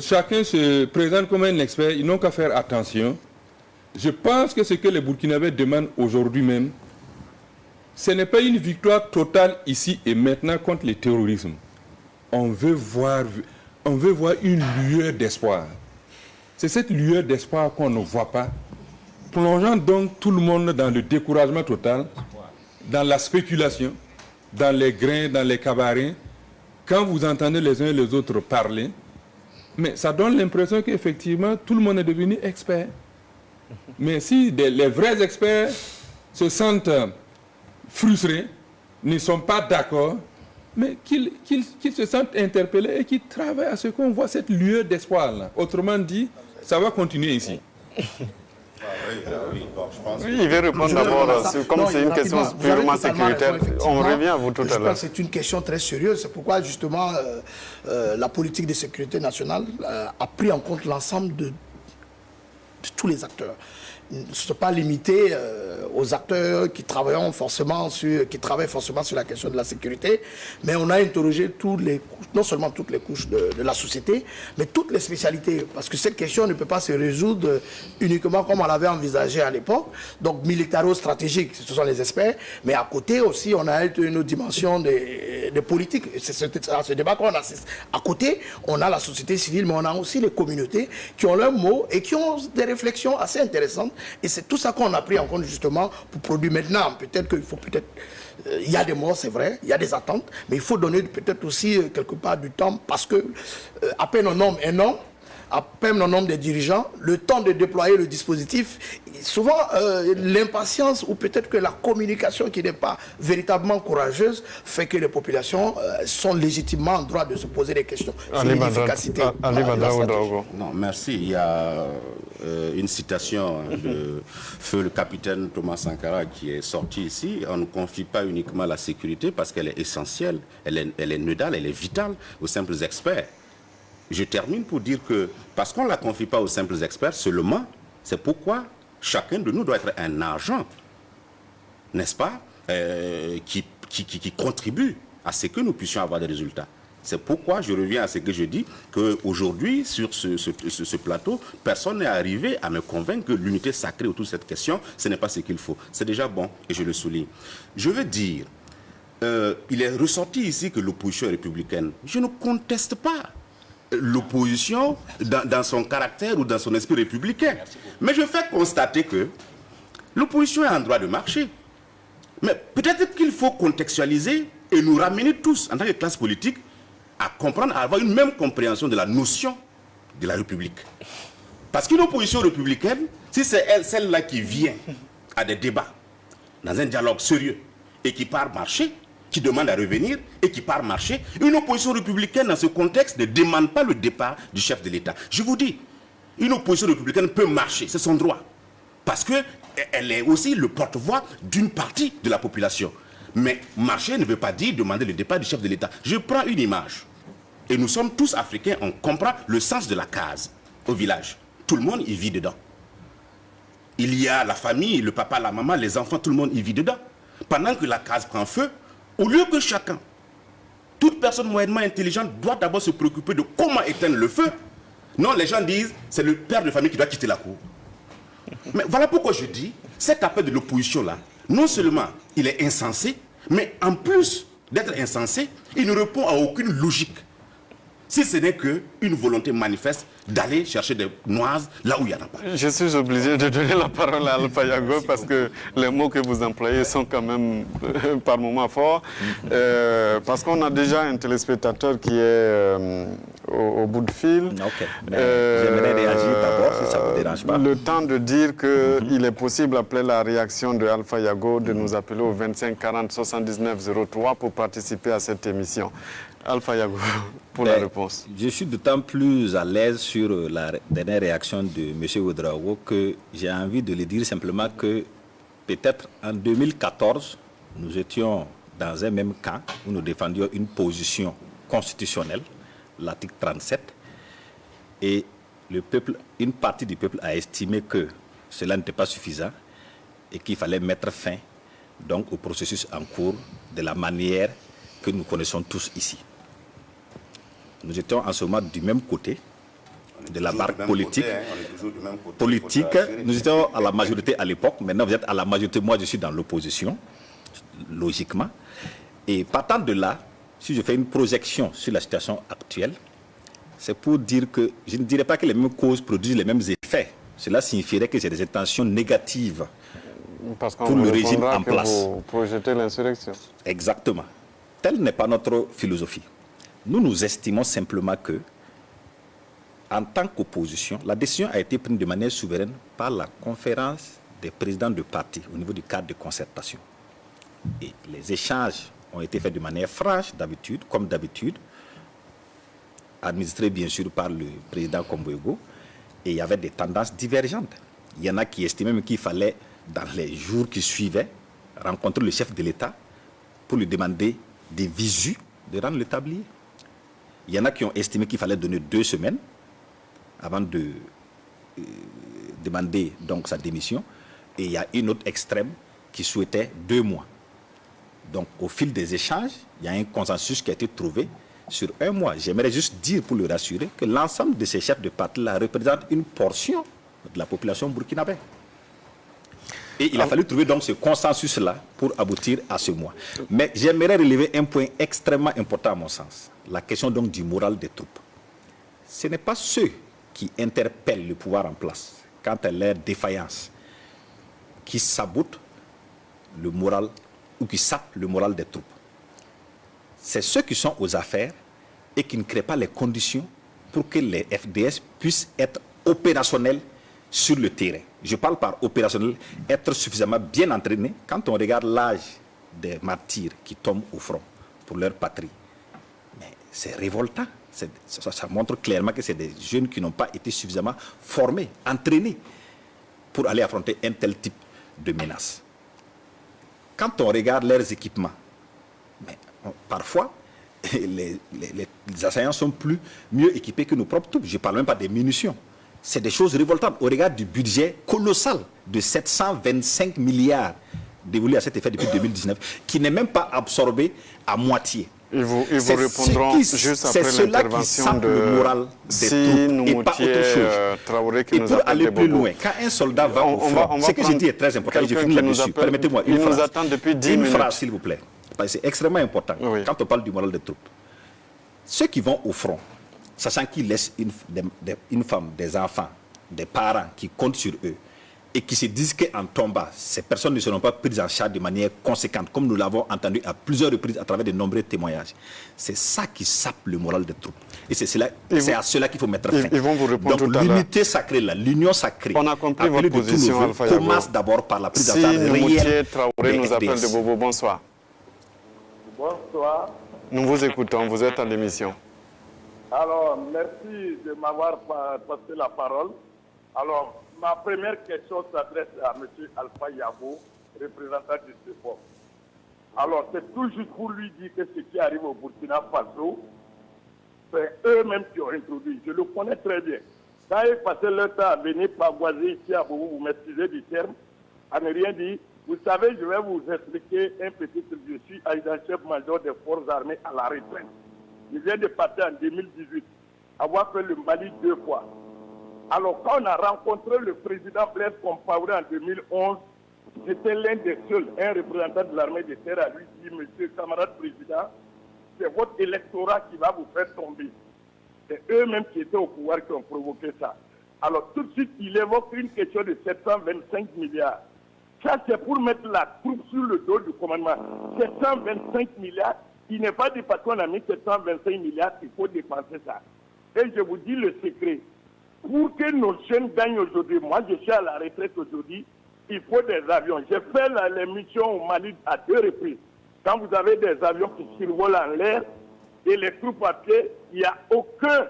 chacun se présente comme un expert, ils n'ont qu'à faire attention. Je pense que ce que les Burkinabés demandent aujourd'hui même, ce n'est pas une victoire totale ici et maintenant contre le terrorisme. On veut voir une lueur d'espoir. C'est cette lueur d'espoir qu'on ne voit pas. Plongeant donc tout le monde dans le découragement total, dans la spéculation, dans les grains, dans les cabarets, quand vous entendez les uns et les autres parler, mais ça donne l'impression qu'effectivement tout le monde est devenu expert. Mais si les vrais experts se sentent frustrés, ne sont pas d'accord, mais qu'ils se sentent interpellés et qu'ils travaillent à ce qu'on voit cette lueur d'espoir-là. Autrement dit, ça va continuer ici. Oui, il veut répondre d'abord, comme c'est une question purement sécuritaire. On revient à vous tout à l'heure. Je pense que c'est une question très sérieuse. C'est pourquoi, justement, la politique de sécurité nationale a pris en compte l'ensemble de tous les acteurs. Ne sont pas limités aux acteurs qui travaillent forcément sur la question de la sécurité, mais on a interrogé non seulement toutes les couches de la société, mais toutes les spécialités, parce que cette question ne peut pas se résoudre uniquement comme on l'avait envisagé à l'époque. Donc militaro-stratégique, ce sont les experts, mais à côté aussi on a une autre dimension de politique. C'est ce débat qu'on assiste. À côté, on a la société civile, mais on a aussi les communautés qui ont leur mot et qui ont des réflexions assez intéressantes. Et c'est tout ça qu'on a pris en compte justement pour produire maintenant. Peut-être qu'il faut il y a des morts, c'est vrai, il y a des attentes, mais il faut donner peut-être aussi quelque part du temps parce que à peine on nomme un nom, à peine on nomme des dirigeants, le temps de déployer le dispositif, souvent l'impatience ou peut-être que la communication qui n'est pas véritablement courageuse fait que les populations sont légitimement en droit de se poser des questions sur l'efficacité. Non, merci. Il y a une citation de feu le capitaine Thomas Sankara qui est sortie ici. On ne confie pas uniquement la sécurité parce qu'elle est essentielle, elle est nodale, elle est vitale aux simples experts. Je termine pour dire que, parce qu'on ne la confie pas aux simples experts seulement, c'est pourquoi chacun de nous doit être un agent, n'est-ce pas, qui contribue à ce que nous puissions avoir des résultats. C'est pourquoi je reviens à ce que je dis, qu'aujourd'hui, sur ce plateau, personne n'est arrivé à me convaincre que l'unité sacrée autour de cette question, ce n'est pas ce qu'il faut. C'est déjà bon, et je le souligne. Je veux dire, il est ressorti ici que l'opposition est républicaine. Je ne conteste pas l'opposition dans son caractère ou dans son esprit républicain. Mais je fais constater que l'opposition est en droit de marcher. Mais peut-être qu'il faut contextualiser et nous ramener tous, en tant que classe politique, à comprendre, à avoir une même compréhension de la notion de la République. Parce qu'une opposition républicaine, si c'est celle-là qui vient à des débats, dans un dialogue sérieux, et qui part marcher, qui demande à revenir et qui part marcher, une opposition républicaine dans ce contexte ne demande pas le départ du chef de l'État. Je vous dis, une opposition républicaine peut marcher, c'est son droit. Parce qu'elle est aussi le porte-voix d'une partie de la population. Mais marcher ne veut pas dire demander le départ du chef de l'État. Je prends une image. Et nous sommes tous africains, on comprend le sens de la case au village. Tout le monde y vit dedans. Il y a la famille, le papa, la maman, les enfants, tout le monde y vit dedans. Pendant que la case prend feu, au lieu que chacun, toute personne moyennement intelligente doit d'abord se préoccuper de comment éteindre le feu. Non, les gens disent, c'est le père de famille qui doit quitter la cour. Mais voilà pourquoi je dis, cet appel de l'opposition-là, non seulement il est insensé, mais en plus d'être insensé, il ne répond à aucune logique. Si ce n'est qu'une volonté manifeste d'aller chercher des noises là où il n'y en a pas. Je suis obligé de donner la parole à Alpha Yago parce que les mots que vous employez sont quand même par moments forts. Parce qu'on a déjà un téléspectateur qui est au bout de fil. Ok. J'aimerais réagir d'abord si ça ne vous dérange pas. Le temps de dire qu'il est possible, après la réaction de Alpha Yago, de nous appeler au 25 40 79 03 pour participer à cette émission. Alpha Yago, pour la réponse. Je suis d'autant plus à l'aise sur la dernière réaction de M. Ouedraogo que j'ai envie de le dire simplement que peut-être en 2014, nous étions dans un même camp où nous défendions une position constitutionnelle, l'article 37, et le peuple, une partie du peuple a estimé que cela n'était pas suffisant et qu'il fallait mettre fin donc, au processus en cours de la manière que nous connaissons tous ici. nous étions en ce moment du même côté de la barque politique. Politique, nous étions à la majorité à l'époque, maintenant vous êtes à la majorité, moi je suis dans l'opposition, logiquement. Et partant de là, si je fais une projection sur la situation actuelle, c'est pour dire que je ne dirais pas que les mêmes causes produisent les mêmes effets. Cela signifierait que j'ai des intentions négatives pour le régime en place. Vous projetez l'insurrection. Exactement. Telle n'est pas notre philosophie. Nous estimons simplement que, en tant qu'opposition, la décision a été prise de manière souveraine par la conférence des présidents de partis au niveau du cadre de concertation. Et les échanges ont été faits de manière franche, d'habitude, comme d'habitude, administrés bien sûr par le président Komboego, et il y avait des tendances divergentes. Il y en a qui estimaient même qu'il fallait, dans les jours qui suivaient, rencontrer le chef de l'État pour lui demander des visus de rendre le tablier. Il y en a qui ont estimé qu'il fallait donner 2 semaines avant de demander donc sa démission, et il y a une autre extrême qui souhaitait 2 mois. Donc au fil des échanges, il y a un consensus qui a été trouvé sur 1 mois. J'aimerais juste dire, pour le rassurer, que l'ensemble de ces chefs de parti-là représentent une portion de la population burkinabé. Et il a fallu trouver donc ce consensus-là pour aboutir à ce mois. Mais j'aimerais relever un point extrêmement important à mon sens, la question donc du moral des troupes. Ce n'est pas ceux qui interpellent le pouvoir en place quant à leur défaillance qui sabotent le moral ou qui sapent le moral des troupes. C'est ceux qui sont aux affaires et qui ne créent pas les conditions pour que les FDS puissent être opérationnels sur le terrain. Je parle par opérationnel, être suffisamment bien entraîné. Quand on regarde l'âge des martyrs qui tombent au front pour leur patrie, mais c'est révoltant. Ça montre clairement que c'est des jeunes qui n'ont pas été suffisamment formés, entraînés pour aller affronter un tel type de menace. Quand on regarde leurs équipements, mais parfois, les assaillants sont mieux équipés que nos propres troupes. Je ne parle même pas des munitions. C'est des choses révoltantes au regard du budget colossal de 725 milliards dévolus à cet effet depuis 2019, qui n'est même pas absorbé à moitié. Ils vous répondront juste après l'intervention de le moral des troupes et pas autre chose. Traoré qui et nous pour appelle aller plus Bobo. loin, quand un soldat va au front, ce que j'ai dit est très important, je finis là-dessus. Permettez-moi une phrase. Nous attend depuis 10 une minutes. phrase, s'il vous plaît. Parce que c'est extrêmement important quand on parle du moral des troupes. Ceux qui vont au front, sachant qu'ils laissent une femme, des enfants, des parents qui comptent sur eux, et qui se disent qu'en tombant, ces personnes ne seront pas prises en charge de manière conséquente, comme nous l'avons entendu à plusieurs reprises à travers de nombreux témoignages. C'est ça qui sape le moral des troupes. Et c'est à cela qu'il faut mettre fin. Ils vont vous répondre Donc tout à l'heure. l'unité sacrée, l'union sacrée, On a compris votre appelée de tous position, nos vœux, Alpha Yago. commence d'abord par la prise en Si charge Moutier réelle Traoré des nous appelle FDS. de Bobo, bonsoir. Bonsoir. Nous vous écoutons, vous êtes à l'émission. Alors, merci de m'avoir passé la parole. Alors, ma première question s'adresse à M. Alpha Yago, représentant du CEPOP. Alors, c'est toujours pour lui dire que ce qui arrive au Burkina Faso, c'est eux-mêmes qui ont introduit. Je le connais très bien. Quand ils passaient leur temps à venir pavoiser ici à Bobo, vous m'excusez du terme, à ne rien dire, vous savez, je vais vous expliquer un petit truc. Je suis adjudant-chef-major des forces armées à la retraite. Je viens de partir en 2018, avoir fait le Mali 2 fois. Alors, quand on a rencontré le président Blaise Compaoré en 2011, j'étais l'un des seuls, un représentant de l'armée de terre, à lui dire, monsieur camarade président, c'est votre électorat qui va vous faire tomber. C'est eux-mêmes qui étaient au pouvoir qui ont provoqué ça. Alors, tout de suite, il évoque une question de 725 milliards. Ça, c'est pour mettre la troupe sur le dos du commandement. 725 milliards, il n'est pas dit parce qu'on a mis 725 milliards, il faut dépenser ça. Et je vous dis le secret. Pour que nos jeunes gagnent aujourd'hui, moi je suis à la retraite aujourd'hui, il faut des avions. J'ai fait les missions au Mali à 2 reprises. Quand vous avez des avions qui survolent en l'air et les troupes à pied, il n'y a aucun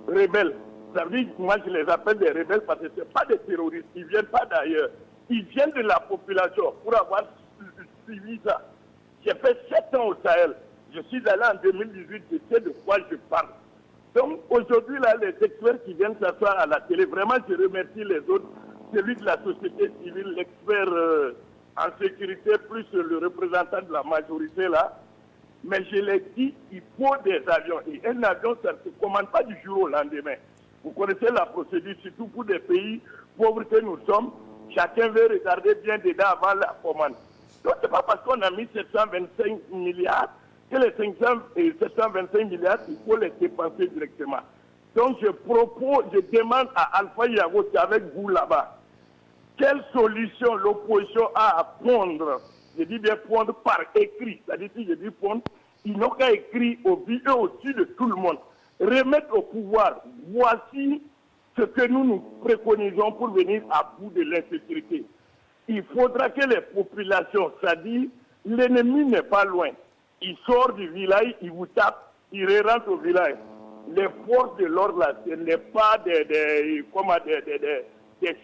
rebelle. Ça veut dire que moi je les appelle des rebelles parce que ce pas des terroristes, ils ne viennent pas d'ailleurs. Ils viennent de la population pour avoir suivi ça. J'ai fait 7 ans au Sahel. Je suis allé en 2018, je sais de quoi je parle. Donc aujourd'hui, là, les experts qui viennent s'asseoir à la télé, vraiment, je remercie les autres, celui de la société civile, l'expert en sécurité, plus le représentant de la majorité, là. Mais je l'ai dit, il faut des avions. Et un avion, ça ne se commande pas du jour au lendemain. Vous connaissez la procédure, surtout pour des pays pauvres que nous sommes. Chacun veut regarder bien dedans avant la commande. Donc, ce n'est pas parce qu'on a mis 725 milliards que les 725 milliards, il faut les dépenser directement. Donc, je demande à Alpha Yago, qui est avec vous là-bas, quelle solution l'opposition a à pondre. Je dis bien pondre par écrit. C'est-à-dire, si je dis pondre, ils n'ont qu'à écrire au-dessus de tout le monde. Remettre au pouvoir. Voici ce que nous préconisons pour venir à bout de l'insécurité. Il faudra que les populations, c'est-à-dire, l'ennemi n'est pas loin. Il sort du village, il vous tape, il rentre au village. Les forces de l'ordre, là, ce n'est pas des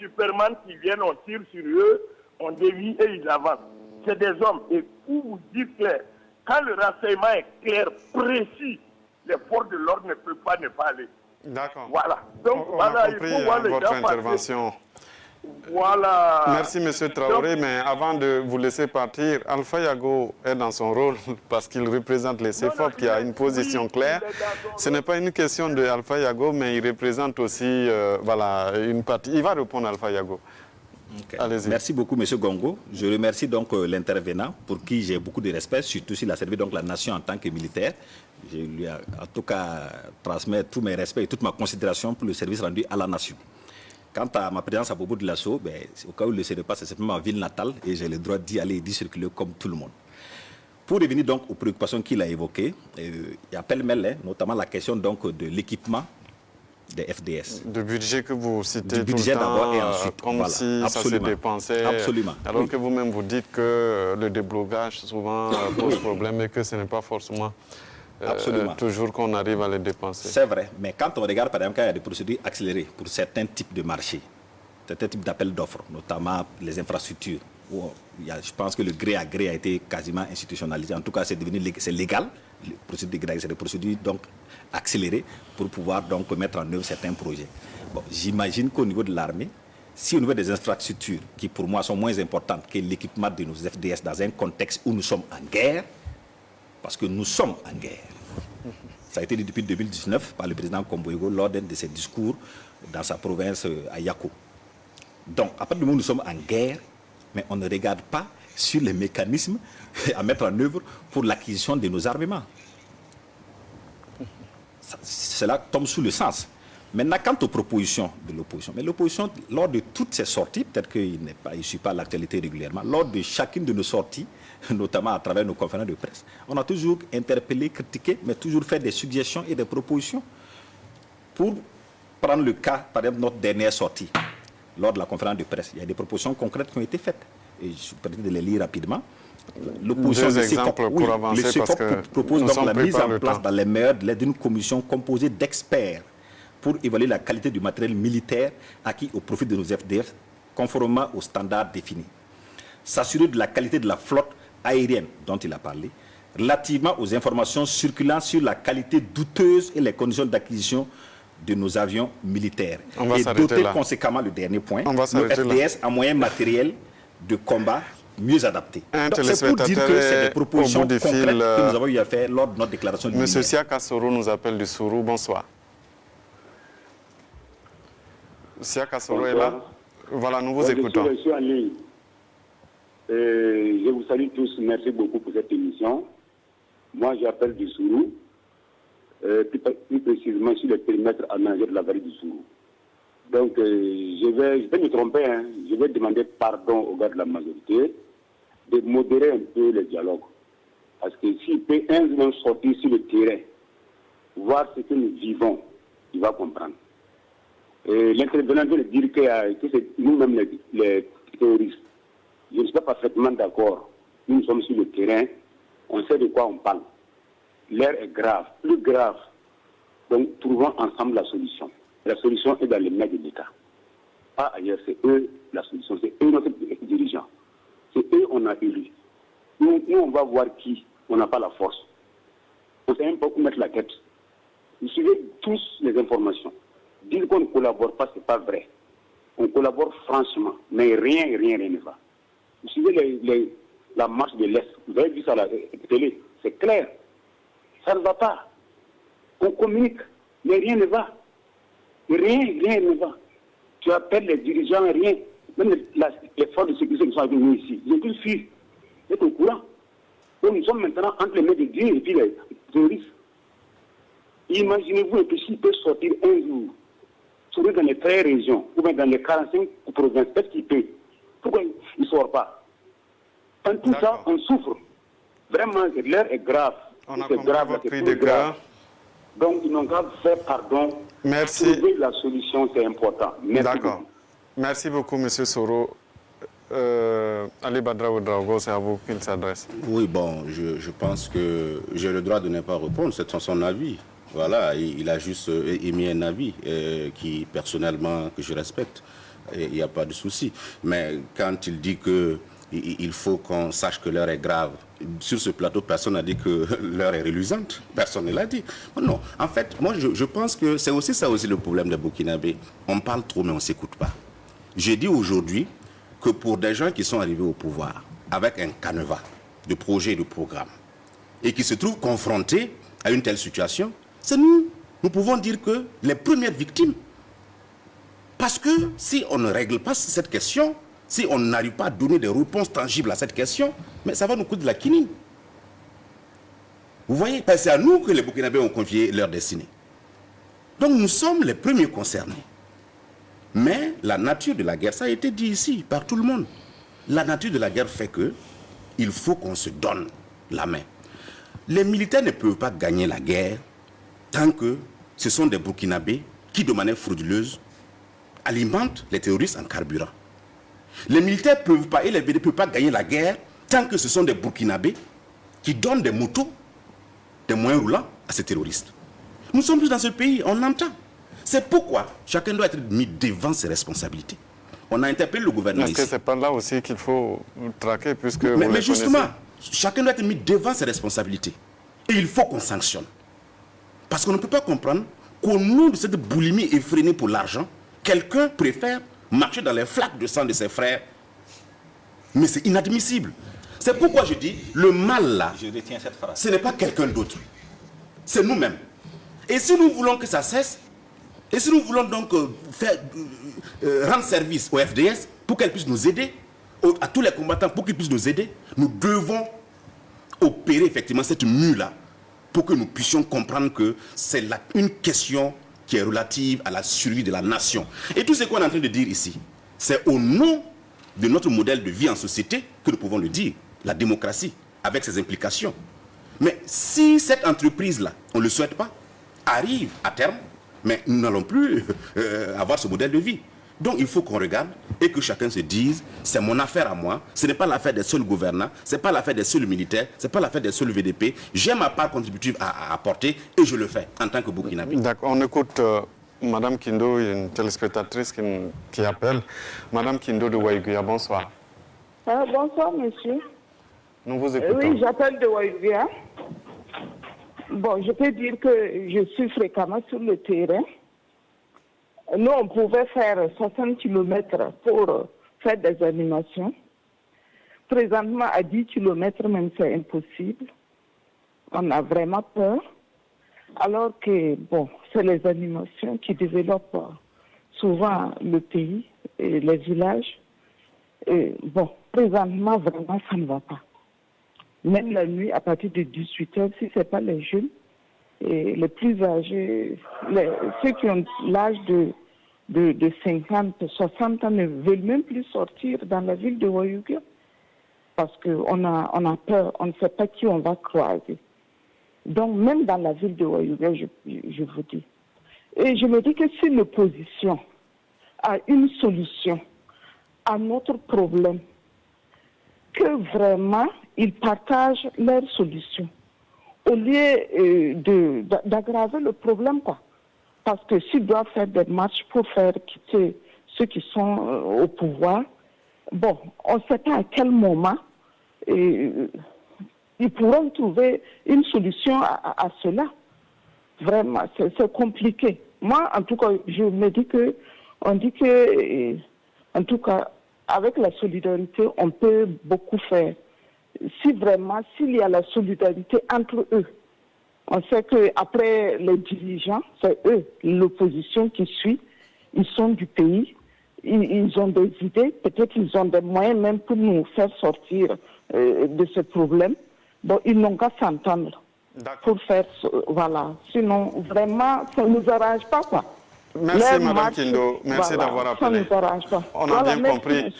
supermans qui viennent, on tire sur eux, on dévie et ils avancent. C'est des hommes. Et pour vous dire clair, quand le renseignement est clair, précis, les forces de l'ordre ne peuvent pas ne pas aller. D'accord. Voilà. Donc, on voilà, a compris il faut voir les votre gens intervention. Voilà. Merci, M. Traoré, mais avant de vous laisser partir, Alpha Yago est dans son rôle parce qu'il représente les CFOP qui a une position claire. Ce n'est pas une question de Alpha Yago, mais il représente aussi voilà, une partie. Il va répondre, Alpha Yago. Okay. Allez-y. Merci beaucoup, M. Gongo. Je remercie donc l'intervenant pour qui j'ai beaucoup de respect, surtout s'il a servi donc la nation en tant que militaire. Je lui ai en tout cas transmis tous mes respects et toute ma considération pour le service rendu à la nation. Quant à ma présence à Bobo de Lasso, au cas où il ne le savait pas, c'est simplement ma ville natale et j'ai le droit d'y aller et d'y circuler comme tout le monde. Pour revenir donc aux préoccupations qu'il a évoquées, il y a pêle-mêle, notamment la question donc de l'équipement des FDS. Du budget que vous citez du budget tout le temps, et ensuite, comme voilà, si ça se dépensait. Absolument. Alors oui. que vous-même vous dites que le déblocage souvent pose problème et que ce n'est pas forcément toujours qu'on arrive à les dépenser. C'est vrai, mais quand on regarde par exemple quand il y a des procédures accélérées pour certains types de marchés, certains types d'appels d'offres, notamment les infrastructures, où je pense que le gré à gré a été quasiment institutionnalisé. En tout cas, c'est légal. C'est des procédures donc accélérées pour pouvoir donc mettre en œuvre certains projets. Bon, j'imagine qu'au niveau de l'armée, si au niveau des infrastructures, qui pour moi sont moins importantes que l'équipement de nos FDS dans un contexte où nous sommes en guerre, parce que nous sommes en guerre. Ça a été dit depuis 2019 par le président Komboigo lors d'un de ses discours dans sa province à Yako. Donc, à partir du moment où nous sommes en guerre, mais on ne regarde pas sur les mécanismes à mettre en œuvre pour l'acquisition de nos armements. Cela tombe sous le sens. Maintenant, quant aux propositions de l'opposition, mais l'opposition, lors de toutes ces sorties, peut-être qu'il ne suit pas l'actualité régulièrement, lors de chacune de nos sorties, notamment à travers nos conférences de presse, on a toujours interpellé, critiqué, mais toujours fait des suggestions et des propositions. Pour prendre le cas, par exemple, notre dernière sortie, lors de la conférence de presse, il y a des propositions concrètes qui ont été faites. Et je peux de les lire rapidement. L'opposition Deux exemples pour avancer, le CFOP parce que propose nous donc sommes la mise en le place temps. dans les meilleurs délais d'une commission composée d'experts pour évaluer la qualité du matériel militaire acquis au profit de nos FDF, conformément aux standards définis. S'assurer de la qualité de la flotte aérienne dont il a parlé, relativement aux informations circulant sur la qualité douteuse et les conditions d'acquisition de nos avions militaires. Et doter conséquemment, le dernier point, nos FDS en moyens matériels de combat mieux adaptés. C'est pour dire que c'est des propositions concrètes que nous avons eu à faire lors de notre déclaration du Monsieur Siaka Soro nous appelle du Sourou. Bonsoir. Siaka Soro est là. Voilà, nous vous écoutons. Je suis en ligne. Je vous salue tous. Merci beaucoup pour cette émission. Moi, j'appelle du Sourou. Plus précisément sur le périmètre aménagé de la vallée du Sourou. Donc, je vais me tromper, hein. Je vais demander pardon aux gars de la majorité de modérer un peu le dialogue. Parce que s'il peut un jour sortir sur le terrain, voir ce que nous vivons, il va comprendre. L'intervenant vient de dire que c'est nous-mêmes les terroristes. Je ne suis pas parfaitement d'accord. Nous sommes sur le terrain, on sait de quoi on parle. L'air est grave, plus grave. Donc, trouvons ensemble la solution. La solution est dans les mains de l'État. Pas ailleurs, c'est eux la solution. C'est eux notre dirigeant. C'est eux on a élu. Nous, on va voir qui. On n'a pas la force. On ne sait même pas où mettre la tête. Vous suivez tous les informations. Dire qu'on ne collabore pas, ce n'est pas vrai. On collabore franchement, mais rien ne va. Vous suivez la marche de l'Est. Vous avez vu ça à la télé. C'est clair. Ça ne va pas. On communique, mais rien ne va. Rien ne va. Tu appelles les dirigeants, rien. Même les forces de sécurité qui sont venus ici, ils ont tous fui. Vous êtes au courant. Donc nous sommes maintenant entre les mains de Dieu et puis les terroristes. Imaginez-vous que s'il peut sortir un jour, surtout dans les 13 régions, ou bien dans les 45 provinces, peut-être qu'il peut. Pourquoi il ne sort pas? En tout ça, on souffre. Vraiment, l'heure est grave. On a compris votre cri de cœur. Donc, ils n'ont qu'à faire pardon. Merci. Trouver la solution, c'est important. D'accord. Merci beaucoup, M. Soro. Ali Badra Ouedraogo, c'est à vous qu'il s'adresse. Oui, bon, je pense que j'ai le droit de ne pas répondre, c'est son avis. Voilà, il a juste émis un avis qui, personnellement, que je respecte. Il n'y a pas de souci. Mais quand il dit qu'il faut qu'on sache que l'heure est grave, sur ce plateau, personne n'a dit que l'heure est reluisante. Personne ne l'a dit. Non, en fait, moi, je pense que c'est aussi ça aussi le problème des Burkinabés. On parle trop, mais on ne s'écoute pas. J'ai dit aujourd'hui que pour des gens qui sont arrivés au pouvoir avec un canevas de projets et de programmes et qui se trouvent confrontés à une telle situation, c'est nous. Nous pouvons dire que les premières victimes. Parce que si on ne règle pas cette question, si on n'arrive pas à donner des réponses tangibles à cette question, mais ça va nous coûter de la quinine. Vous voyez, c'est à nous que les Burkinabés ont confié leur destinée. Donc nous sommes les premiers concernés. Mais la nature de la guerre, ça a été dit ici par tout le monde. La nature de la guerre fait que il faut qu'on se donne la main. Les militaires ne peuvent pas gagner la guerre tant que ce sont des Burkinabés qui, de manière frauduleuse, alimentent les terroristes en carburant. Les militaires ne peuvent pas, et les VD ne peuvent pas gagner la guerre tant que ce sont des Burkinabés qui donnent des motos, des moyens roulants à ces terroristes. Nous sommes tous dans ce pays, on l'entend. C'est pourquoi chacun doit être mis devant ses responsabilités. On a interpellé le gouvernement ici. Est-ce que ce n'est pas là aussi qu'il faut traquer puisque mais justement, chacun doit être mis devant ses responsabilités. Et il faut qu'on sanctionne. Parce qu'on ne peut pas comprendre qu'au nom de cette boulimie effrénée pour l'argent, quelqu'un préfère marcher dans les flaques de sang de ses frères. Mais c'est inadmissible. C'est pourquoi je dis, le mal là, Je retiens cette phrase. ce n'est pas quelqu'un d'autre. C'est nous-mêmes. Et si nous voulons que ça cesse, et si nous voulons donc rendre service au FDS pour qu'elle puisse nous aider, à tous les combattants pour qu'ils puissent nous aider, nous devons opérer effectivement cette mue-là pour que nous puissions comprendre que c'est une question qui est relative à la survie de la nation. Et tout ce qu'on est en train de dire ici, c'est au nom de notre modèle de vie en société que nous pouvons le dire, la démocratie, avec ses implications. Mais si cette entreprise-là, on ne le souhaite pas, arrive à terme, mais nous n'allons plus avoir ce modèle de vie. Donc il faut qu'on regarde et que chacun se dise, c'est mon affaire à moi, ce n'est pas l'affaire des seuls gouvernants, ce n'est pas l'affaire des seuls militaires, ce n'est pas l'affaire des seuls VDP. J'ai ma part contributive à apporter et je le fais en tant que Burkinabé. D'accord, on écoute Madame Kindo, une téléspectatrice qui appelle. Madame Kindo de Waïguya, bonsoir. Bonsoir, monsieur. Nous vous écoutons. Oui, j'appelle de Waïguya. Bon, je peux dire que je suis fréquemment sur le terrain. Nous, on pouvait faire 60 km pour faire des animations. Présentement, à 10 km même, c'est impossible. On a vraiment peur. Alors que, bon, c'est les animations qui développent souvent le pays et les villages. Et, bon, présentement, vraiment, ça ne va pas. Même la nuit, à partir de 18 h, si ce n'est pas les jeunes, et les plus âgés, ceux qui ont l'âge de 50, 60 ans ne veulent même plus sortir dans la ville de Waïguya parce qu'on a peur, on ne sait pas qui on va croiser. Donc même dans la ville de Waïguya, je vous dis. Et je me dis que si l'opposition a une solution à notre problème, que vraiment ils partagent leurs solutions au lieu d'aggraver le problème, quoi. Parce que s'ils doivent faire des marches pour faire quitter ceux qui sont au pouvoir, bon, on ne sait pas à quel moment ils pourront trouver une solution à cela. Vraiment, c'est compliqué. Moi, en tout cas, je me dis que, on dit que, en tout cas, avec la solidarité, on peut beaucoup faire. Si vraiment, s'il y a la solidarité entre eux, On sait qu'après les dirigeants, c'est eux, l'opposition qui suit, ils sont du pays, ils ont des idées, peut-être qu'ils ont des moyens même pour nous faire sortir de ce problème. Bon, ils n'ont qu'à s'entendre pour faire, voilà. Sinon, vraiment, ça ne nous arrange pas, quoi. Merci, Mme Kindo. Merci d'avoir appelé. Ça ne nous arrange pas. On a bien compris.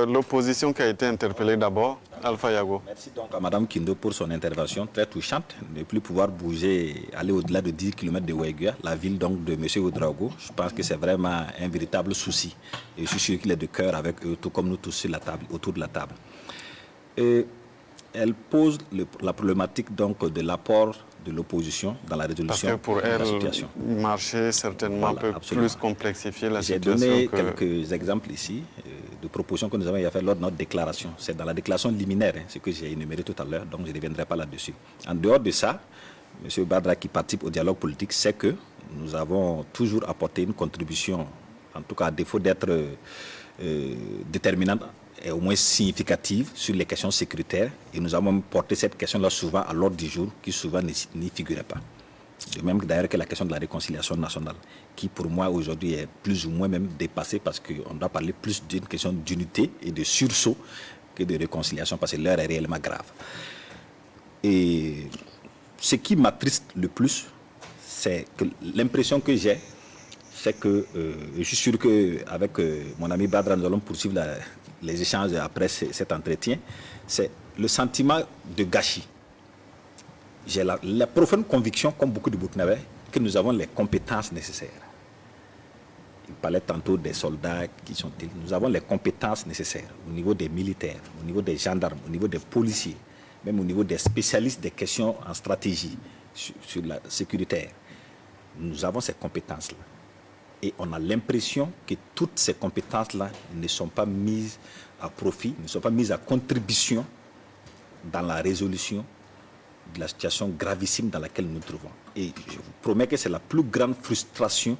L'opposition qui a été interpellée d'abord, Alpha Yago. Merci donc à Mme Kindo pour son intervention très touchante. Ne plus pouvoir bouger, aller au-delà de 10 km de Ouéguia, la ville donc de M. Ouedraogo. Je pense que c'est vraiment un véritable souci. Et je suis sûr qu'il est de cœur avec eux, tout comme nous tous sur la table, autour de la table. Et elle pose la problématique donc de l'apport de l'opposition dans la résolution Parce que pour de la situation. elle, marcher certainement Voilà, peut absolument. plus complexifier la J'ai situation. donné quelques exemples ici de propositions que nous avons fait lors de notre déclaration. C'est dans la déclaration liminaire, ce que j'ai énuméré tout à l'heure, donc je ne reviendrai pas là-dessus. En dehors de ça, M. Badra, qui participe au dialogue politique, sait que nous avons toujours apporté une contribution, en tout cas à défaut d'être déterminante et au moins significative sur les questions sécuritaires. Et nous avons porté cette question-là souvent à l'ordre du jour, qui souvent n'y figurait pas. De même d'ailleurs que la question de la réconciliation nationale, qui pour moi aujourd'hui est plus ou moins même dépassée parce qu'on doit parler plus d'une question d'unité et de sursaut que de réconciliation, parce que l'heure est réellement grave. Et ce qui m'attriste le plus, c'est que l'impression que j'ai, c'est que je suis sûr qu'avec mon ami Badra, nous allons poursuivre les échanges après cet entretien, c'est le sentiment de gâchis. J'ai la profonde conviction, comme beaucoup de Burkinabés, que nous avons les compétences nécessaires. Il parlait tantôt des soldats, qui sont-ils? Nous avons les compétences nécessaires au niveau des militaires, au niveau des gendarmes, au niveau des policiers, même au niveau des spécialistes des questions en stratégie sur la sécuritaire. Nous avons ces compétences-là. Et on a l'impression que toutes ces compétences-là ne sont pas mises à profit, ne sont pas mises à contribution dans la résolution de la situation gravissime dans laquelle nous nous trouvons. Et je vous promets que c'est la plus grande frustration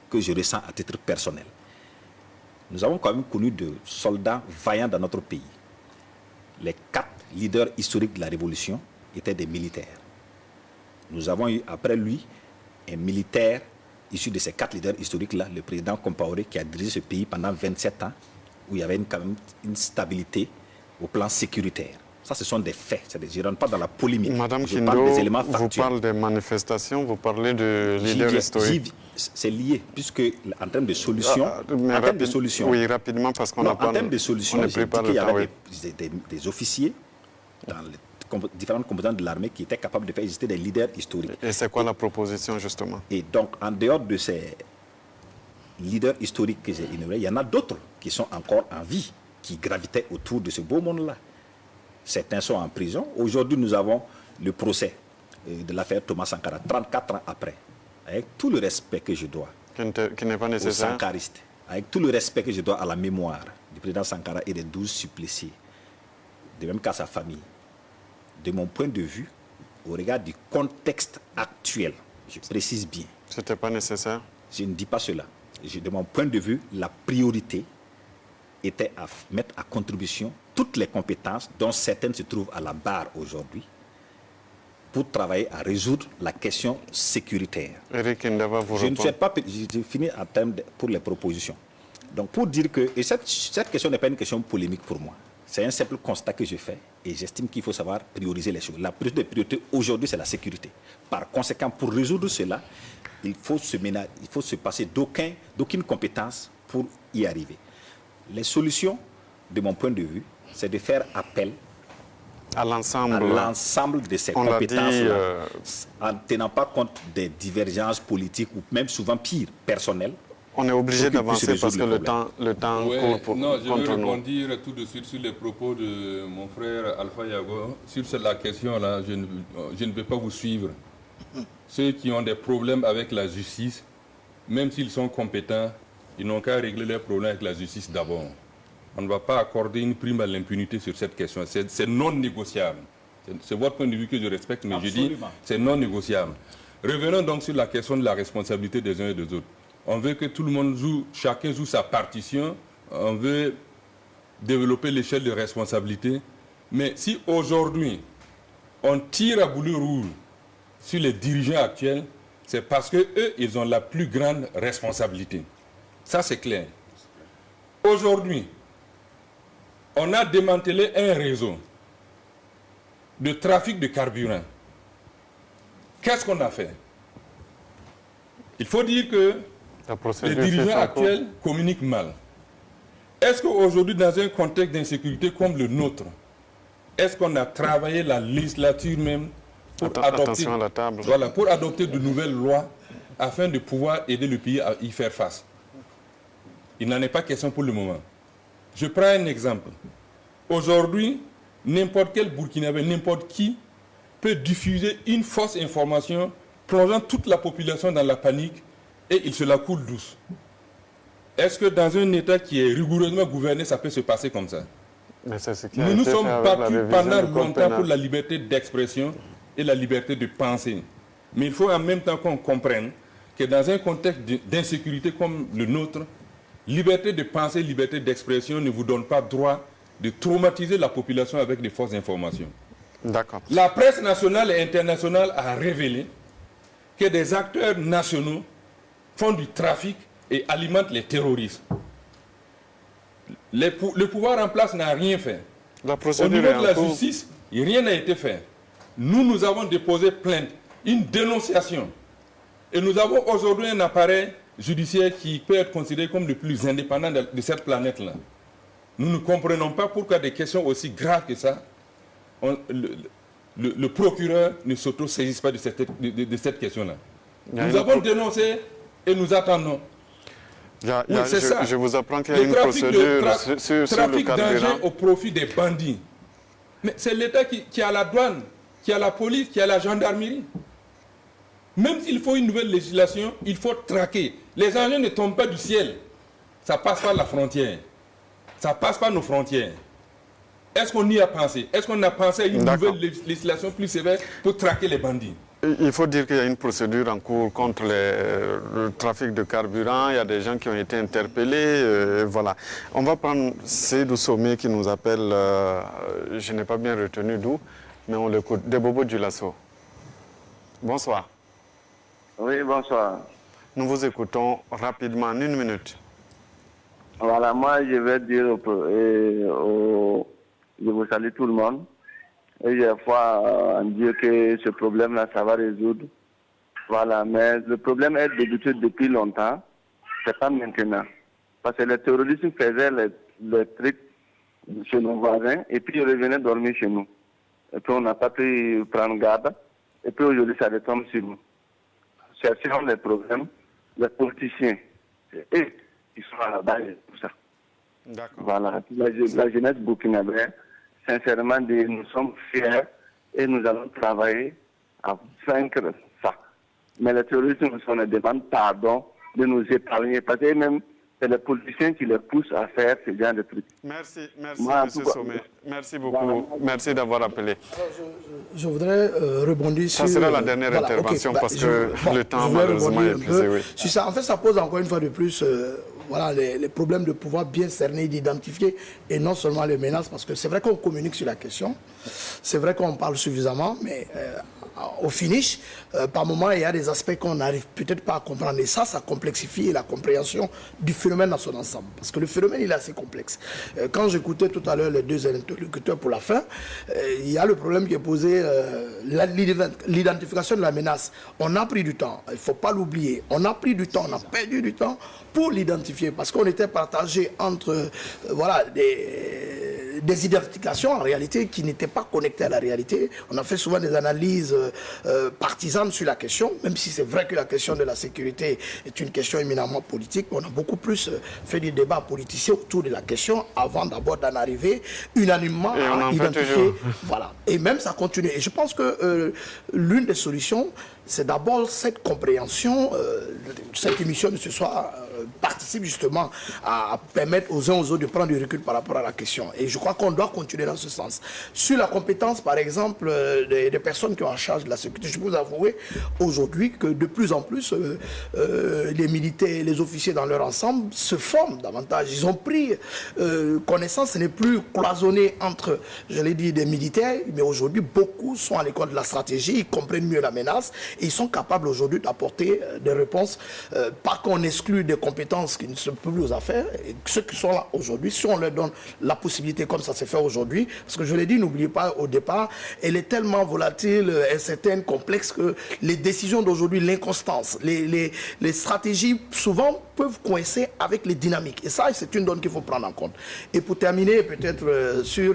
que je ressens à titre personnel. Nous avons quand même connu de soldats vaillants dans notre pays. Les 4 leaders historiques de la Révolution étaient des militaires. Nous avons eu après lui un militaire issu de ces 4 leaders historiques-là, le président Compaoré, qui a dirigé ce pays pendant 27 ans, où il y avait quand même une stabilité au plan sécuritaire. Ça, ce sont des faits. Je ne rentre pas dans la polémique. Madame je parle Kindo, des éléments vous factuels. parlez des manifestations, vous parlez de leaders historiques. C'est lié, puisque en termes de solutions... Oui, rapidement, parce qu'on n'a pas... En termes de solutions, j'ai dit qu'il y avait des officiers dans les différentes composantes de l'armée qui étaient capables de faire exister des leaders historiques. Et c'est quoi la proposition, justement? Et donc, en dehors de ces leaders historiques que j'ai énumérés, il y en a d'autres qui sont encore en vie, qui gravitaient autour de ce beau monde-là. Certains sont en prison. Aujourd'hui, nous avons le procès de l'affaire Thomas Sankara, 34 ans après, avec tout le respect que je dois qui n'est pas nécessaire. aux sankaristes, avec tout le respect que je dois à la mémoire du président Sankara et des 12 suppliciés, de même qu'à sa famille. De mon point de vue, au regard du contexte actuel, je précise bien. Ce n'était pas nécessaire? Je ne dis pas cela. De mon point de vue, la priorité était à mettre à contribution toutes les compétences dont certaines se trouvent à la barre aujourd'hui pour travailler à résoudre la question sécuritaire. Eric Ndava, vous Je ne répond. souhaite pas, je finis en termes pour les propositions. Donc pour dire que, et cette question n'est pas une question polémique pour moi, c'est un simple constat que je fais et j'estime qu'il faut savoir prioriser les choses. La priorité aujourd'hui, c'est la sécurité. Par conséquent, pour résoudre cela, il faut se passer d'aucune compétence pour y arriver. Les solutions, de mon point de vue, c'est de faire appel à l'ensemble de ces compétences-là, en ne tenant pas compte des divergences politiques ou même souvent pire, personnelles. On est obligé d'avancer parce que le temps court pour non, je contre veux nous. rebondir tout de suite sur les propos de mon frère Alpha Yago. Sur la question-là, je ne vais pas vous suivre. Ceux qui ont des problèmes avec la justice, même s'ils sont compétents, ils n'ont qu'à régler leurs problèmes avec la justice d'abord. On ne va pas accorder une prime à l'impunité sur cette question. C'est non négociable. C'est votre point de vue que je respecte, mais absolument. Je dis c'est non négociable. Revenons donc sur la question de la responsabilité des uns et des autres. On veut que tout le monde chacun joue sa partition. On veut développer l'échelle de responsabilité. Mais si aujourd'hui, on tire à boulet rouge sur les dirigeants actuels, c'est parce qu'eux, ils ont la plus grande responsabilité. Ça, c'est clair. Aujourd'hui, on a démantelé un réseau de trafic de carburant. Qu'est-ce qu'on a fait? Il faut dire que les dirigeants actuels communiquent mal. Est-ce qu'aujourd'hui, dans un contexte d'insécurité comme le nôtre, est-ce qu'on a travaillé la législature même pour adopter, à la table. Voilà, pour adopter de nouvelles lois afin de pouvoir aider le pays à y faire face? Il n'en est pas question pour le moment. Je prends un exemple. Aujourd'hui, n'importe quel Burkinabé, n'importe qui peut diffuser une fausse information plongeant toute la population dans la panique et il se la coule douce. Est-ce que dans un État qui est rigoureusement gouverné, ça peut se passer comme ça? Mais c'est ce qui a Nous nous été sommes fait avec battus la révision pendant du code longtemps pénal. pour la liberté d'expression et la liberté de penser. Mais il faut en même temps qu'on comprenne que dans un contexte d'insécurité comme le nôtre, liberté de penser, liberté d'expression ne vous donne pas droit de traumatiser la population avec des fausses informations. D'accord. La presse nationale et internationale a révélé que des acteurs nationaux font du trafic et alimentent les terroristes. Le pouvoir en place n'a rien fait. La Au procédure niveau est de en la cours. justice, rien n'a été fait. Nous avons déposé plainte, une dénonciation. Et nous avons aujourd'hui un appareil judiciaire qui peut être considéré comme le plus indépendant de cette planète-là. Nous ne comprenons pas pourquoi des questions aussi graves que ça, le procureur ne s'auto-saisisse pas de cette question-là. Nous avons dénoncé et nous attendons. C'est ça. Je vous apprends qu'il y a Le une trafic procédure sur le trafic carburant. d'argent au profit des bandits. Mais c'est l'État qui a la douane, qui a la police, qui a la gendarmerie. Même s'il faut une nouvelle législation, il faut traquer. Les engins ne tombent pas du ciel. Ça passe par la frontière. Ça passe par nos frontières. Est-ce qu'on y a pensé? Est-ce qu'on a pensé à une nouvelle législation plus sévère pour traquer les bandits? Il faut dire qu'il y a une procédure en cours contre le trafic de carburant. Il y a des gens qui ont été interpellés. Voilà. On va prendre Seydou Somé qui nous appelle, je n'ai pas bien retenu d'où, mais on l'écoute, de Bobo du Lasso. Bonsoir. Oui, bonsoir. Nous vous écoutons rapidement, en 1 minute. Voilà, moi je vais dire je vous salue tout le monde. Et j'ai foi en Dieu que ce problème-là, ça va résoudre. Voilà, mais le problème est débuté depuis longtemps. C'est pas maintenant. Parce que les terroristes faisaient les trucs chez nos voisins et puis ils revenaient dormir chez nous. Et puis on n'a pas pu prendre garde. Et puis aujourd'hui, ça retombe sur nous. Cherchons les problèmes, les politiciens. C'est eux qui sont à la base de tout ça. Voilà, la jeunesse burkinabé, sincèrement, nous sommes fiers et nous allons travailler à vaincre ça. Mais les terroristes nous demandent pardon de nous épargner parce que même c'est les politiciens qui les poussent à faire ce genre de trucs. Merci, M. Somé. Merci beaucoup. Voilà. Merci d'avoir appelé. Je voudrais rebondir sur... Ça sera la dernière intervention parce que le temps malheureusement est épuisé. Oui. Sur ça, en fait, ça pose encore une fois de plus voilà, les problèmes de pouvoir bien cerner, d'identifier et non seulement les menaces, parce que c'est vrai qu'on communique sur la question, c'est vrai qu'on parle suffisamment, mais au finish, par moment, il y a des aspects qu'on n'arrive peut-être pas à comprendre. Et ça complexifie la compréhension du phénomène dans son ensemble. Parce que le phénomène, il est assez complexe. Quand j'écoutais tout à l'heure les deux interlocuteurs pour la fin, il y a le problème qui est posé, l'identification de la menace. On a pris du temps, il ne faut pas l'oublier. On a pris du temps, on a perdu du temps pour l'identifier. Parce qu'on était partagé entre voilà, des identifications en réalité qui n'étaient pas connectées à la réalité. On a fait souvent des analyses partisanes sur la question, même si c'est vrai que la question de la sécurité est une question éminemment politique. On a beaucoup plus fait des débats politiciens autour de la question avant d'abord d'en arriver unanimement à identifier. Voilà. Et même ça continue. Et je pense que l'une des solutions, c'est d'abord cette compréhension, cette émission de ce soir participe justement à permettre aux uns aux autres de prendre du recul par rapport à la question. Et je crois qu'on doit continuer dans ce sens. Sur la compétence, par exemple, des personnes qui ont en charge de la sécurité, je peux vous avouer aujourd'hui que de plus en plus, les militaires, les officiers dans leur ensemble se forment davantage. Ils ont pris connaissance, ce n'est plus cloisonné entre, je l'ai dit, des militaires, mais aujourd'hui, beaucoup sont à l'école de la stratégie, ils comprennent mieux la menace et ils sont capables aujourd'hui d'apporter des réponses, pas qu'on exclut des compétences qui ne sont plus aux affaires. Et ceux qui sont là aujourd'hui, si on leur donne la possibilité, comme ça s'est fait aujourd'hui, parce que je l'ai dit, n'oubliez pas, au départ, elle est tellement volatile, incertaine, complexe, que les décisions d'aujourd'hui, l'inconstance, les stratégies, souvent, peuvent coincer avec les dynamiques. Et ça, c'est une donne qu'il faut prendre en compte. Et pour terminer, peut-être sur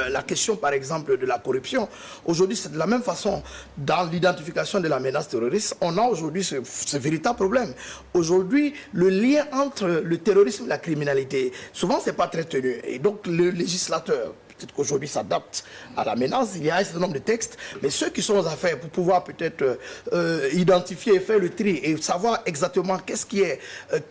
la question, par exemple, de la corruption, aujourd'hui, c'est de la même façon, dans l'identification de la menace terroriste, on a aujourd'hui ce véritable problème. Aujourd'hui, le lien entre le terrorisme et la criminalité, souvent, c'est pas très tenu. Et donc, le législateur, peut-être qu'aujourd'hui s'adapte à la menace, il y a un certain nombre de textes, mais ceux qui sont aux affaires pour pouvoir peut-être identifier et faire le tri et savoir exactement qu'est-ce qui est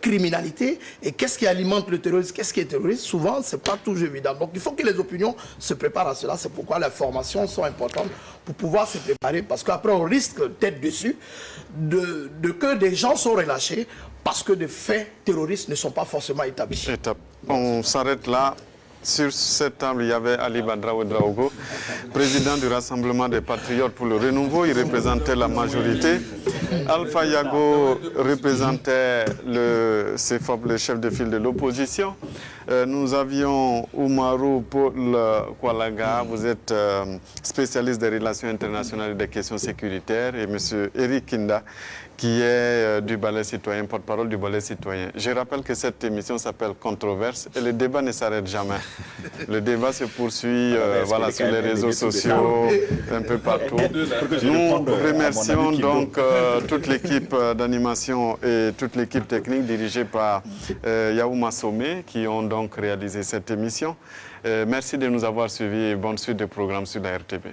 criminalité et qu'est-ce qui alimente le terrorisme, qu'est-ce qui est terroriste, souvent c'est pas toujours évident. Donc il faut que les opinions se préparent à cela, c'est pourquoi les formations sont importantes pour pouvoir se préparer, parce qu'après on risque d'être dessus, de que des gens sont relâchés parce que des faits terroristes ne sont pas forcément établis. On s'arrête là. Sur cette table, il y avait Ali Badra Ouedraogo, président du Rassemblement des Patriotes pour le Renouveau. Il représentait la majorité. Alpha Yago représentait le CFOP, le chef de file de l'opposition. Nous avions Oumarou Paul Kwalaga, vous êtes spécialiste des relations internationales et des questions sécuritaires, et M. Eric Kinda, qui est du Balai Citoyen, porte-parole du Balai Citoyen. Je rappelle que cette émission s'appelle Controverse et le débat ne s'arrête jamais. Le débat se poursuit voilà, sur les réseaux sociaux, un peu partout. Nous remercions donc toute l'équipe d'animation et toute l'équipe technique dirigée par Yaouma Somé qui ont donc réalisé cette émission. Merci de nous avoir suivis et bonne suite de programmes sur la RTB.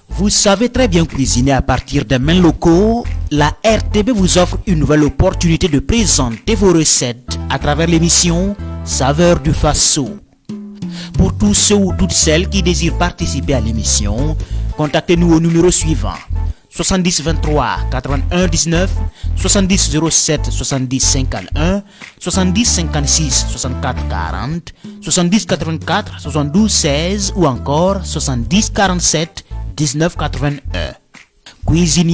Vous savez très bien cuisiner à partir des mains locaux. La RTB vous offre une nouvelle opportunité de présenter vos recettes à travers l'émission Saveurs du Faso. Pour tous ceux ou toutes celles qui désirent participer à l'émission, contactez-nous au numéro suivant 70 23 81 19, 70 07 70 51, 70 56 64 40, 70 84 72 16 ou encore 70 47 1981. Cuisinier